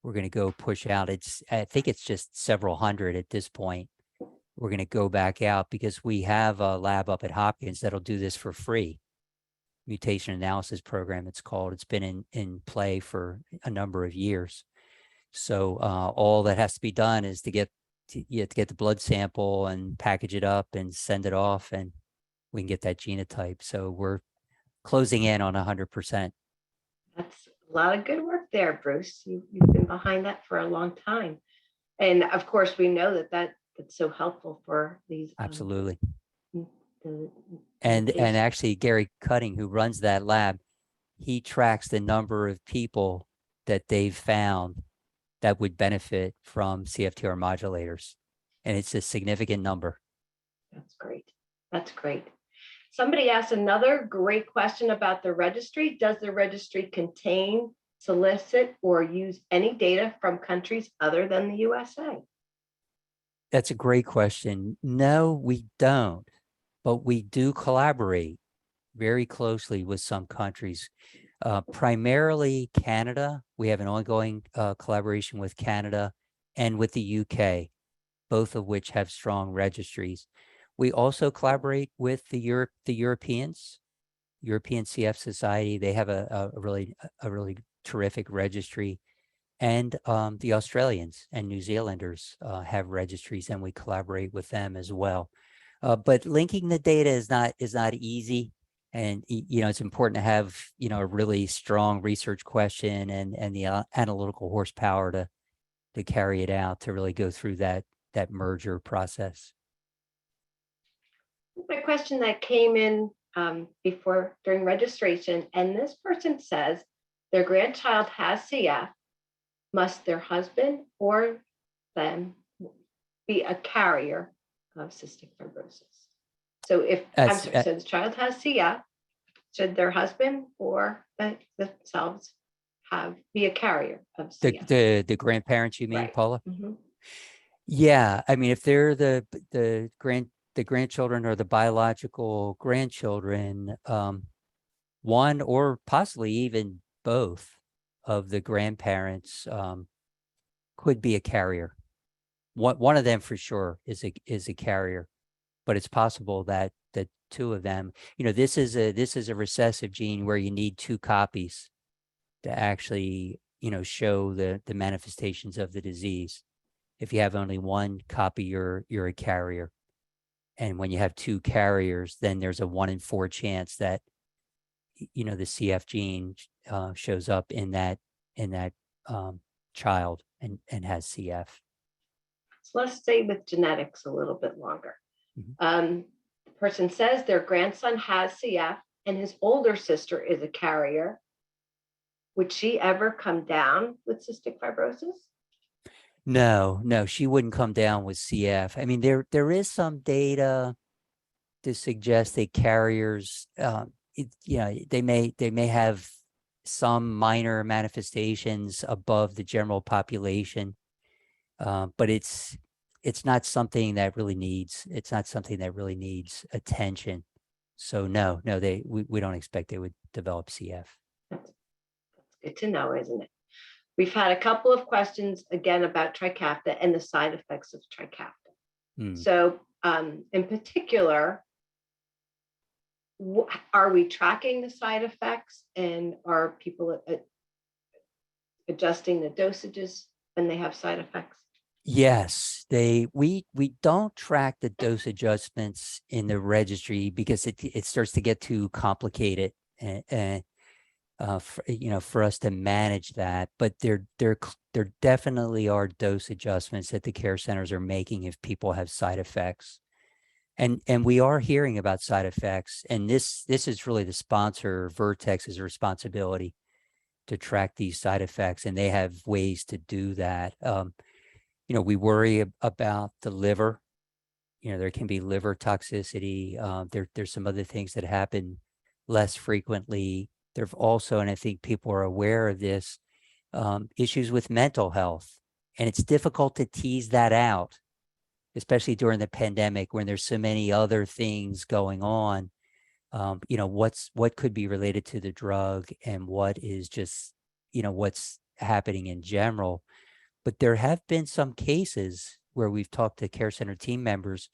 We're going to go push out. I think it's just several hundred at this point. We're going to go back out because we have a lab up at Hopkins that'll do this for free. Mutation analysis program, it's called. It's been in play for a number of years. So all that has to be done is to get the blood sample and package it up and send it off, and we can get that genotype. So we're closing in on 100%. That's a lot of good work there, Bruce. You've been behind that for a long time. And of course, we know that's so helpful for these. Absolutely. And actually, Gary Cutting, who runs that lab, he tracks the number of people that they've found that would benefit from CFTR modulators. And it's a significant number. That's great. That's great. Somebody asked another great question about the registry. Does the registry contain, solicit, or use any data from countries other than the USA? That's a great question. No, we don't, but we do collaborate very closely with some countries, primarily Canada. We have an ongoing collaboration with Canada and with the UK, both of which have strong registries. We also collaborate with the Europeans, European CF Society. They have a really terrific registry. And the Australians and New Zealanders have registries, and we collaborate with them as well. But linking the data is not easy, and it's important to have a really strong research question and the analytical horsepower to carry it out, to really go through that merger process. A question that came in during registration, and this person says their grandchild has CF. Must their husband or them be a carrier of cystic fibrosis? So if so the child has CF, should their husband or themselves be a carrier of CF? The grandparents, you mean, Right. Paula? Mm-hmm. Yeah, I mean, if they're the grandchildren or the biological grandchildren, one or possibly even both of the grandparents could be a carrier. One of them for sure is a carrier, but it's possible that the two of them, this is a recessive gene where you need 2 copies to actually, show the manifestations of the disease. If you have only 1 copy, you're a carrier. And when you have 2 carriers, then there's a 1 in 4 chance that, the CF gene shows up in that child and has CF. So let's stay with genetics a little bit longer. Mm-hmm. The person says their grandson has CF and his older sister is a carrier. Would she ever come down with cystic fibrosis? No, she wouldn't come down with CF. I mean, there is some data to suggest that carriers, they may have some minor manifestations above the general population, but it's not something that really needs attention. So no, we don't expect they would develop CF. That's good to know, isn't it? We've had a couple of questions again about Trikafta and the side effects of Trikafta. So in particular, are we tracking the side effects, and are people adjusting the dosages when they have side effects? Yes, we don't track the dose adjustments in the registry because it starts to get too complicated and for us to manage that. But there definitely are dose adjustments that the care centers are making if people have side effects. And we are hearing about side effects, and this is really the sponsor, Vertex's responsibility to track these side effects, and they have ways to do that. We worry about the liver. There can be liver toxicity. There's some other things that happen less frequently. There've also, and I think people are aware of this, issues with mental health, and it's difficult to tease that out, especially during the pandemic when there's so many other things going on. What could be related to the drug and what is just, what's happening in general. But there have been some cases where we've talked to care center team members,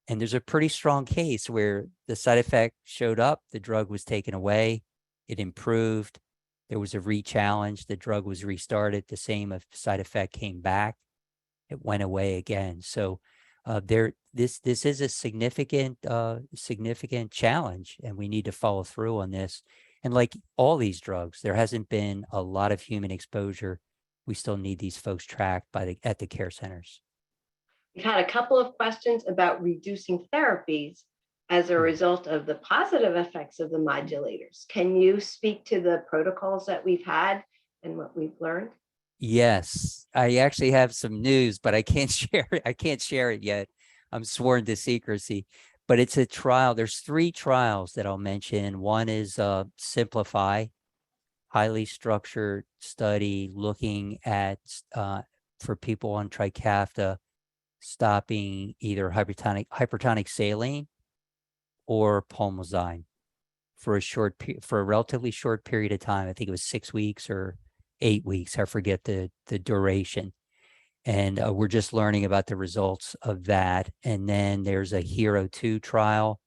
and there's a pretty strong case where the side effect showed up, the drug was taken away, it improved, there was a re-challenge, the drug was restarted, the same side effect came back, it went away again. So this is a significant challenge, and we need to follow through on this. And like all these drugs, there hasn't been a lot of human exposure. We still need these folks tracked at the care centers. We've had a couple of questions about reducing therapies as a result of the positive effects of the modulators. Can you speak to the protocols that we've had and what we've learned? Yes, I actually have some news, but I can't share it. I can't share it yet. I'm sworn to secrecy, but it's a trial. There's 3 trials that I'll mention. One is Simplify, highly structured study looking at for people on Trikafta, stopping either hypertonic saline or pulmozyme for a relatively short period of time. I think it was 6 weeks or 8 weeks. I forget the duration. And we're just learning about the results of that. And then there's a Hero 2 trial.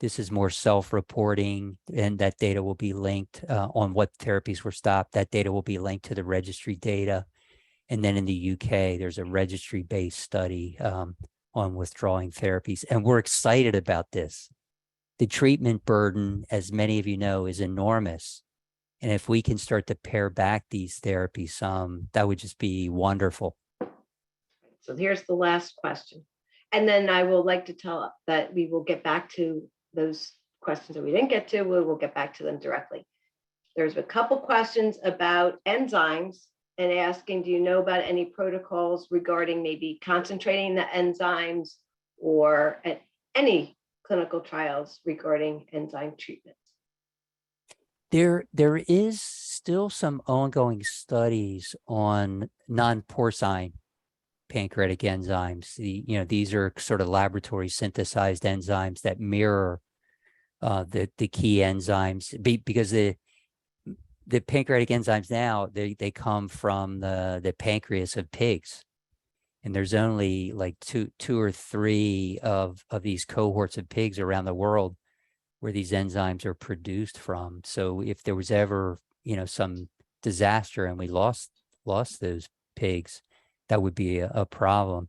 This is more self-reporting, and that data will be linked on what therapies were stopped. That data will be linked to the registry data. And then in the UK, there's a registry-based study on withdrawing therapies. And we're excited about this. The treatment burden, as many of you know, is enormous. And if we can start to pare back these therapies, that would just be wonderful. So here's the last question. And then I will like to tell that we will get back to those questions that we didn't get to. We will get back to them directly. There's a couple questions about enzymes and asking, do you know about any protocols regarding maybe concentrating the enzymes or at any clinical trials regarding enzyme treatments? There is still some ongoing studies on non-porcine pancreatic enzymes. These are sort of laboratory synthesized enzymes that mirror the key enzymes, because the pancreatic enzymes now, they come from the pancreas of pigs. And there's only like two or three of these cohorts of pigs around the world where these enzymes are produced from. So if there was ever, some disaster and we lost those pigs, that would be a problem.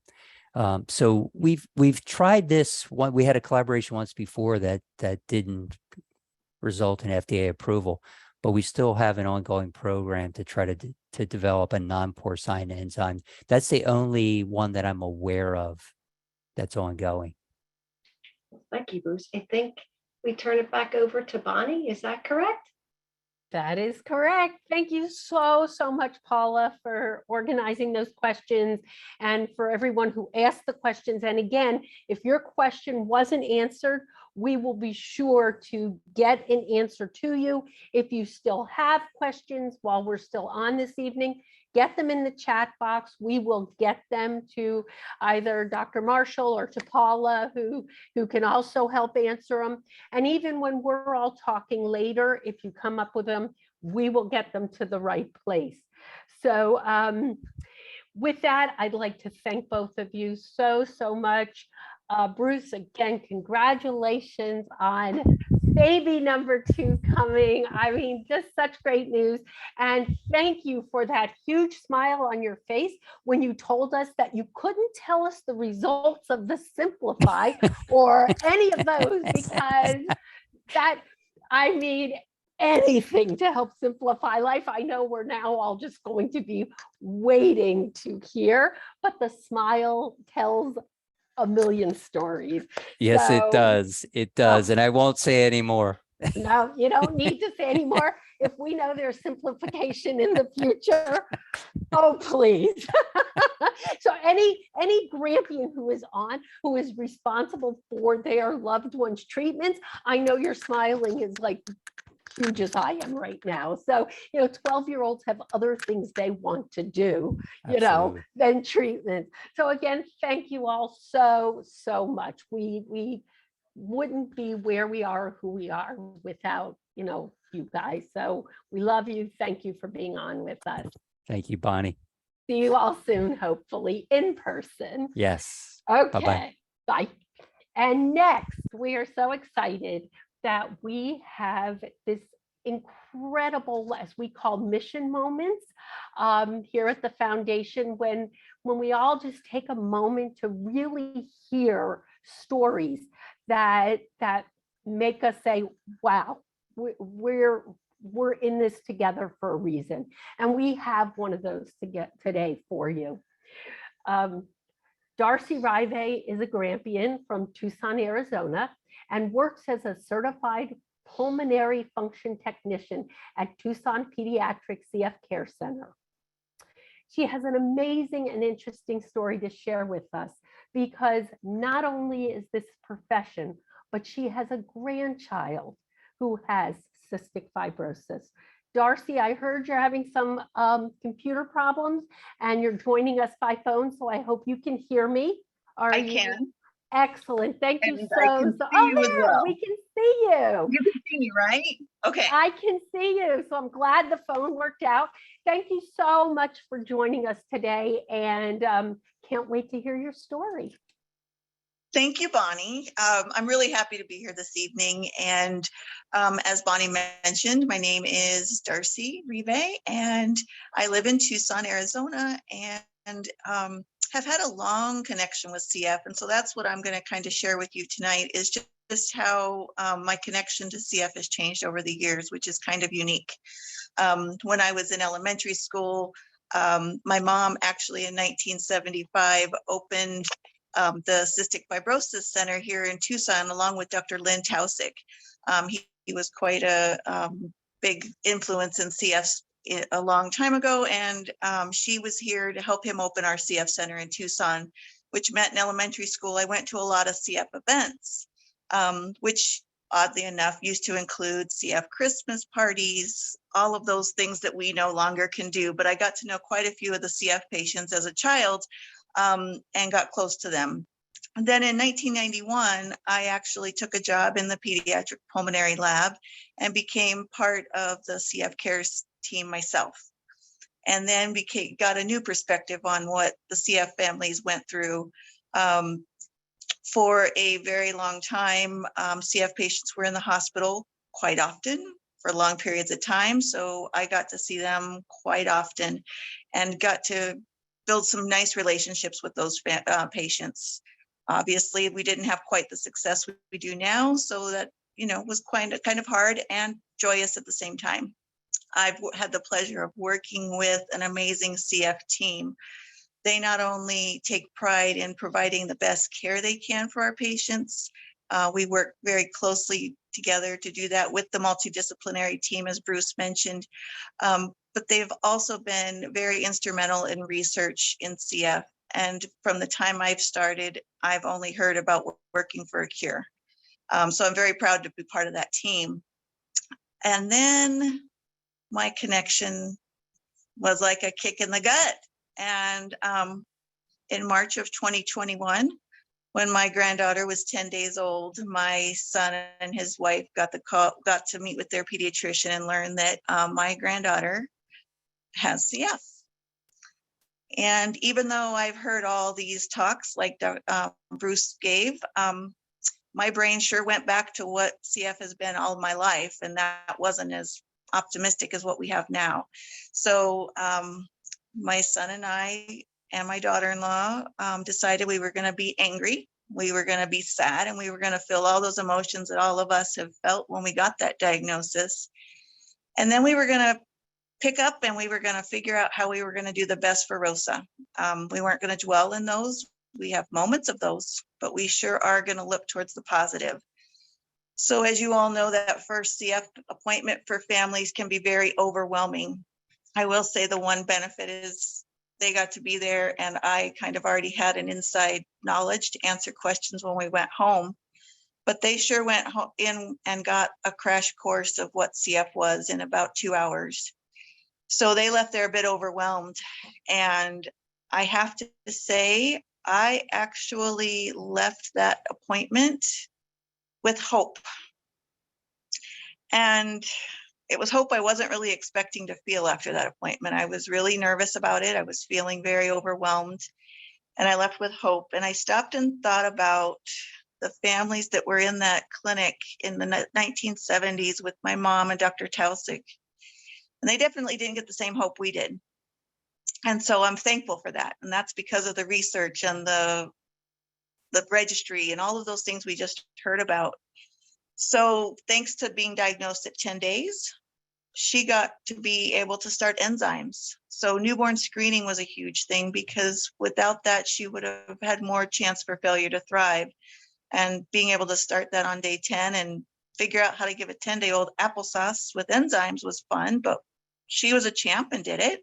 So we've tried this one. We had a collaboration once before that didn't result in FDA approval, but we still have an ongoing program to try to develop a non-porcine enzyme. That's the only one that I'm aware of that's ongoing. Thank you, Bruce. I think we turn it back over to Bonnee. Is that correct? That is correct. Thank you so much, Paula, for organizing those questions and for everyone who asked the questions. And again, if your question wasn't answered, we will be sure to get an answer to you. If you still have questions while we're still on this evening, get them in the chat box. We will get them to either Dr. Marshall or to Paula, who can also help answer them. And even when we're all talking later, if you come up with them, we will get them to the right place. So with that, I'd like to thank both of you so much. Bruce, again, congratulations on baby number 2 coming. I mean, just such great news. And thank you for that huge smile on your face when you told us that you couldn't tell us the results of the Simplify or any of those, because anything to help simplify life. I know we're now all just going to be waiting to hear, but the smile tells a million stories. Yes, it does. It does. And I won't say any more. No, you don't need to say any more. If we know there's simplification in the future, oh, please. So any Grampian who is responsible for their loved one's treatments, I know your smiling is like huge as I am right now. So, 12-year-olds have other things they want to do, Absolutely. than treatment. So again, thank you all so much. We wouldn't be where we are, who we are without, you guys. So we love you. Thank you for being on with us. Thank you, Bonnee. See you all soon, hopefully in person. Yes. Okay. Bye-bye. Bye. And next, we are so excited that we have this incredible, as we call, mission moments here at the foundation, when we all just take a moment to really hear stories that make us say, wow, we're in this together for a reason. And we have one of those to get today for you. Darcie Revay is a Grampian from Tucson, Arizona, and works as a certified pulmonary function technician at Tucson Pediatric CF Care Center. She has an amazing and interesting story to share with us because not only is this profession, but she has a grandchild who has cystic fibrosis. Darcie, I heard you're having some computer problems and you're joining us by phone, so I hope you can hear me. I can. Excellent. Thank you And so, I can so. see Oh, you as there, well. we can see you. You can see me, right? Okay. I can see you. So I'm glad the phone worked out. Thank you so much for joining us today and can't wait to hear your story. Thank you, Bonnee. I'm really happy to be here this evening. And as Bonnee mentioned, my name is Darcie Revay, and I live in Tucson, Arizona, and have had a long connection with CF. And so that's what I'm going to kind of share with you tonight is just how my connection to CF has changed over the years, which is kind of unique. When I was in elementary school, my mom actually in 1975 opened the Cystic Fibrosis Center here in Tucson, along with Dr. Lynn Taussig. He was quite a big influence in CF a long time ago, and she was here to help him open our CF Center in Tucson, which meant in elementary school, I went to a lot of CF events, which oddly enough used to include CF Christmas parties, all of those things that we no longer can do. But I got to know quite a few of the CF patients as a child, and got close to them. And then in 1991, I actually took a job in the pediatric pulmonary lab and became part of the CF Cares team myself. And then got a new perspective on what the CF families went through. For a very long time, CF patients were in the hospital quite often for long periods of time. So I got to see them quite often and got to build some nice relationships with those patients. Obviously, we didn't have quite the success we do now, so that, was kind of hard and joyous at the same time. I've had the pleasure of working with an amazing CF team. They not only take pride in providing the best care they can for our patients, we work very closely together to do that with the multidisciplinary team, as Bruce mentioned. But they've also been very instrumental in research in CF. And from the time I've started, I've only heard about working for a cure. So I'm very proud to be part of that team. And then my connection was like a kick in the gut. And in March of 2021, when my granddaughter was 10 days old, my son and his wife got to meet with their pediatrician and learn that my granddaughter has CF. And even though I've heard all these talks like Bruce gave, my brain sure went back to what CF has been all my life, and that wasn't as optimistic as what we have now. So my son and I and my daughter-in-law decided we were going to be angry, we were going to be sad, and we were going to feel all those emotions that all of us have felt when we got that diagnosis. And then we were going to pick up and we were going to figure out how we were going to do the best for Rosa. We weren't going to dwell in those. We have moments of those, but we sure are going to look towards the positive. So as you all know, that first CF appointment for families can be very overwhelming. I will say the one benefit is they got to be there, and I kind of already had an inside knowledge to answer questions when we went home. But they sure went in and got a crash course of what CF was in about 2 hours. So they left there a bit overwhelmed. And I have to say, I actually left that appointment with hope. And it was hope I wasn't really expecting to feel after that appointment. I was really nervous about it. I was feeling very overwhelmed. And I left with hope. And I stopped and thought about the families that were in that clinic in the 1970s with my mom and Dr. Taussig. And they definitely didn't get the same hope we did. And so I'm thankful for that. And that's because of the research and the registry and all of those things we just heard about. So thanks to being diagnosed at 10 days, she got to be able to start enzymes. So newborn screening was a huge thing, because without that, she would have had more chance for failure to thrive. And being able to start that on day 10 and figure out how to give a 10-day-old applesauce with enzymes was fun, but she was a champ and did it.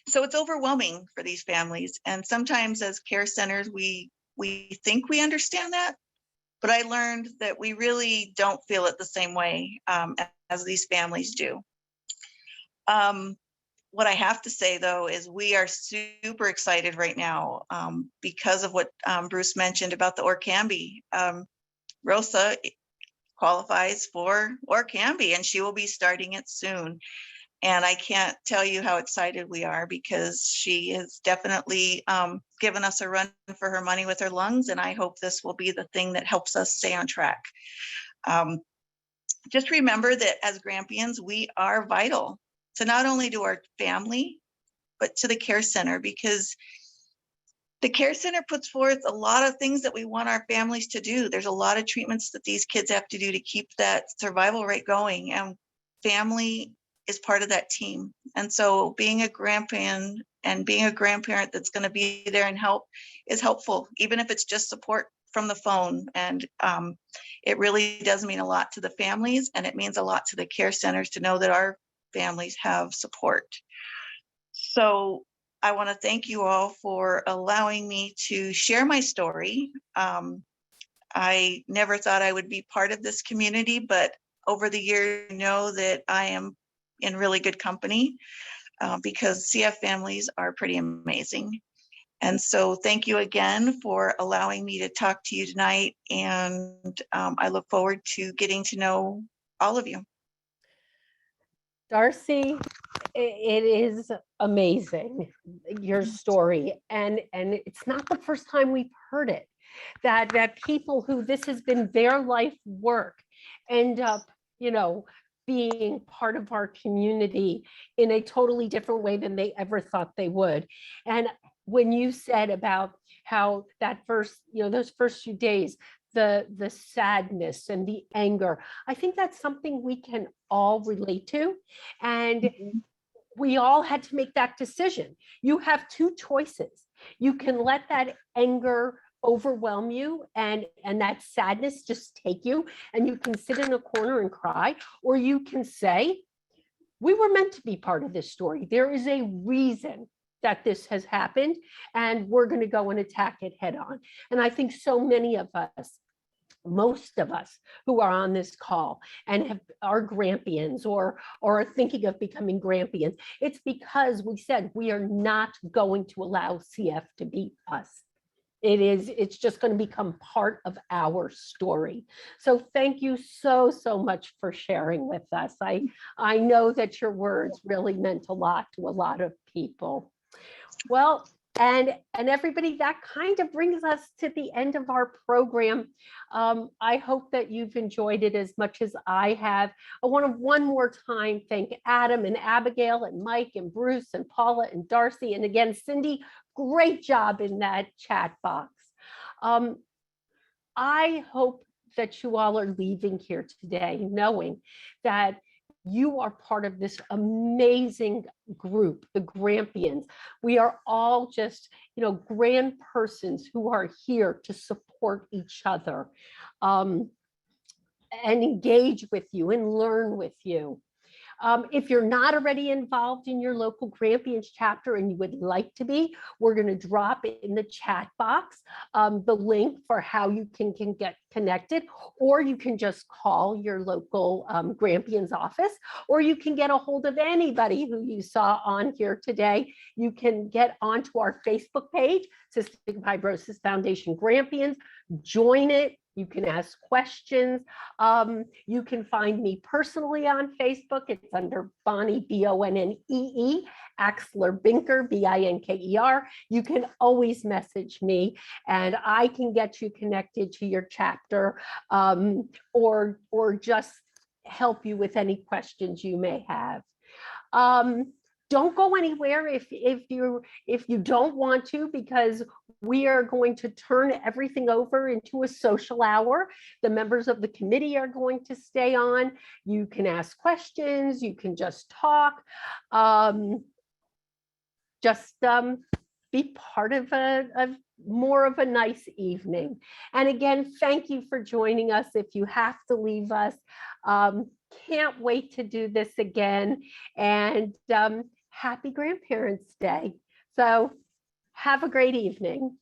So it's overwhelming for these families. And sometimes as care centers, we think we understand that, but I learned that we really don't feel it the same way as these families do. What I have to say, though, is we are super excited right now because of what Bruce mentioned about the Orkambi. Rosa qualifies for Orkambi, and she will be starting it soon. And I can't tell you how excited we are because she has definitely given us a run for her money with her lungs. And I hope this will be the thing that helps us stay on track. Just remember that as Grampians, we are vital to not only to our family, but to the care center, because the care center puts forth a lot of things that we want our families to do. There's a lot of treatments that these kids have to do to keep that survival rate going, and family is part of that team. And so being a grandparent and being a grandparent that's going to be there and help is helpful, even if it's just support from the phone. And it really does mean a lot to the families, and it means a lot to the care centers to know that our families have support. So I want to thank you all for allowing me to share my story. I never thought I would be part of this community, but over the years, I know that I am in really good company because CF families are pretty amazing. And so thank you again for allowing me to talk to you tonight. And I look forward to getting to know all of you. Darcie, it is amazing, your story. And it's not the first time we've heard it, that people who this has been their life work end up, being part of our community in a totally different way than they ever thought they would. And when you said about how that first, those first few days, the sadness and the anger, I think that's something we can all relate to. And we all had to make that decision. You have two choices. You can let that anger overwhelm you and that sadness just take you, and you can sit in a corner and cry, or you can say, we were meant to be part of this story. There is a reason that this has happened, and we're going to go and attack it head on. And I think so many of us, most of us who are on this call and are Grampians or are thinking of becoming Grampians, it's because we said we are not going to allow CF to beat us. It's just going to become part of our story. So thank you so much for sharing with us. I know that your words really meant a lot to a lot of people. Well, and everybody, that kind of brings us to the end of our program. I hope that you've enjoyed it as much as I have. I want to one more time thank Adam and Abigail and Mike and Bruce and Paula and Darcie. And again, Cindy, great job in that chat box. I hope that you all are leaving here today knowing that you are part of this amazing group, the Grampians. We are all just, grandpersons who are here to support each other and engage with you and learn with you. If you're not already involved in your local Grampians chapter and you would like to be, we're going to drop in the chat box the link for how you can get connected, or you can just call your local Grampians office, or you can get a hold of anybody who you saw on here today. You can get onto our Facebook page, Cystic Fibrosis Foundation Grampians, join it. You can ask questions. You can find me personally on Facebook. It's under Bonnee, Bonnee, Axler Binker, Binker. You can always message me and I can get you connected to your chapter or just help you with any questions you may have. Don't go anywhere if you don't want to, because we are going to turn everything over into a social hour. The members of the committee are going to stay on. You can ask questions. You can just talk. be part of a more of a nice evening. And again, thank you for joining us. If you have to leave us, can't wait to do this again. And happy Grandparents' Day. So have a great evening.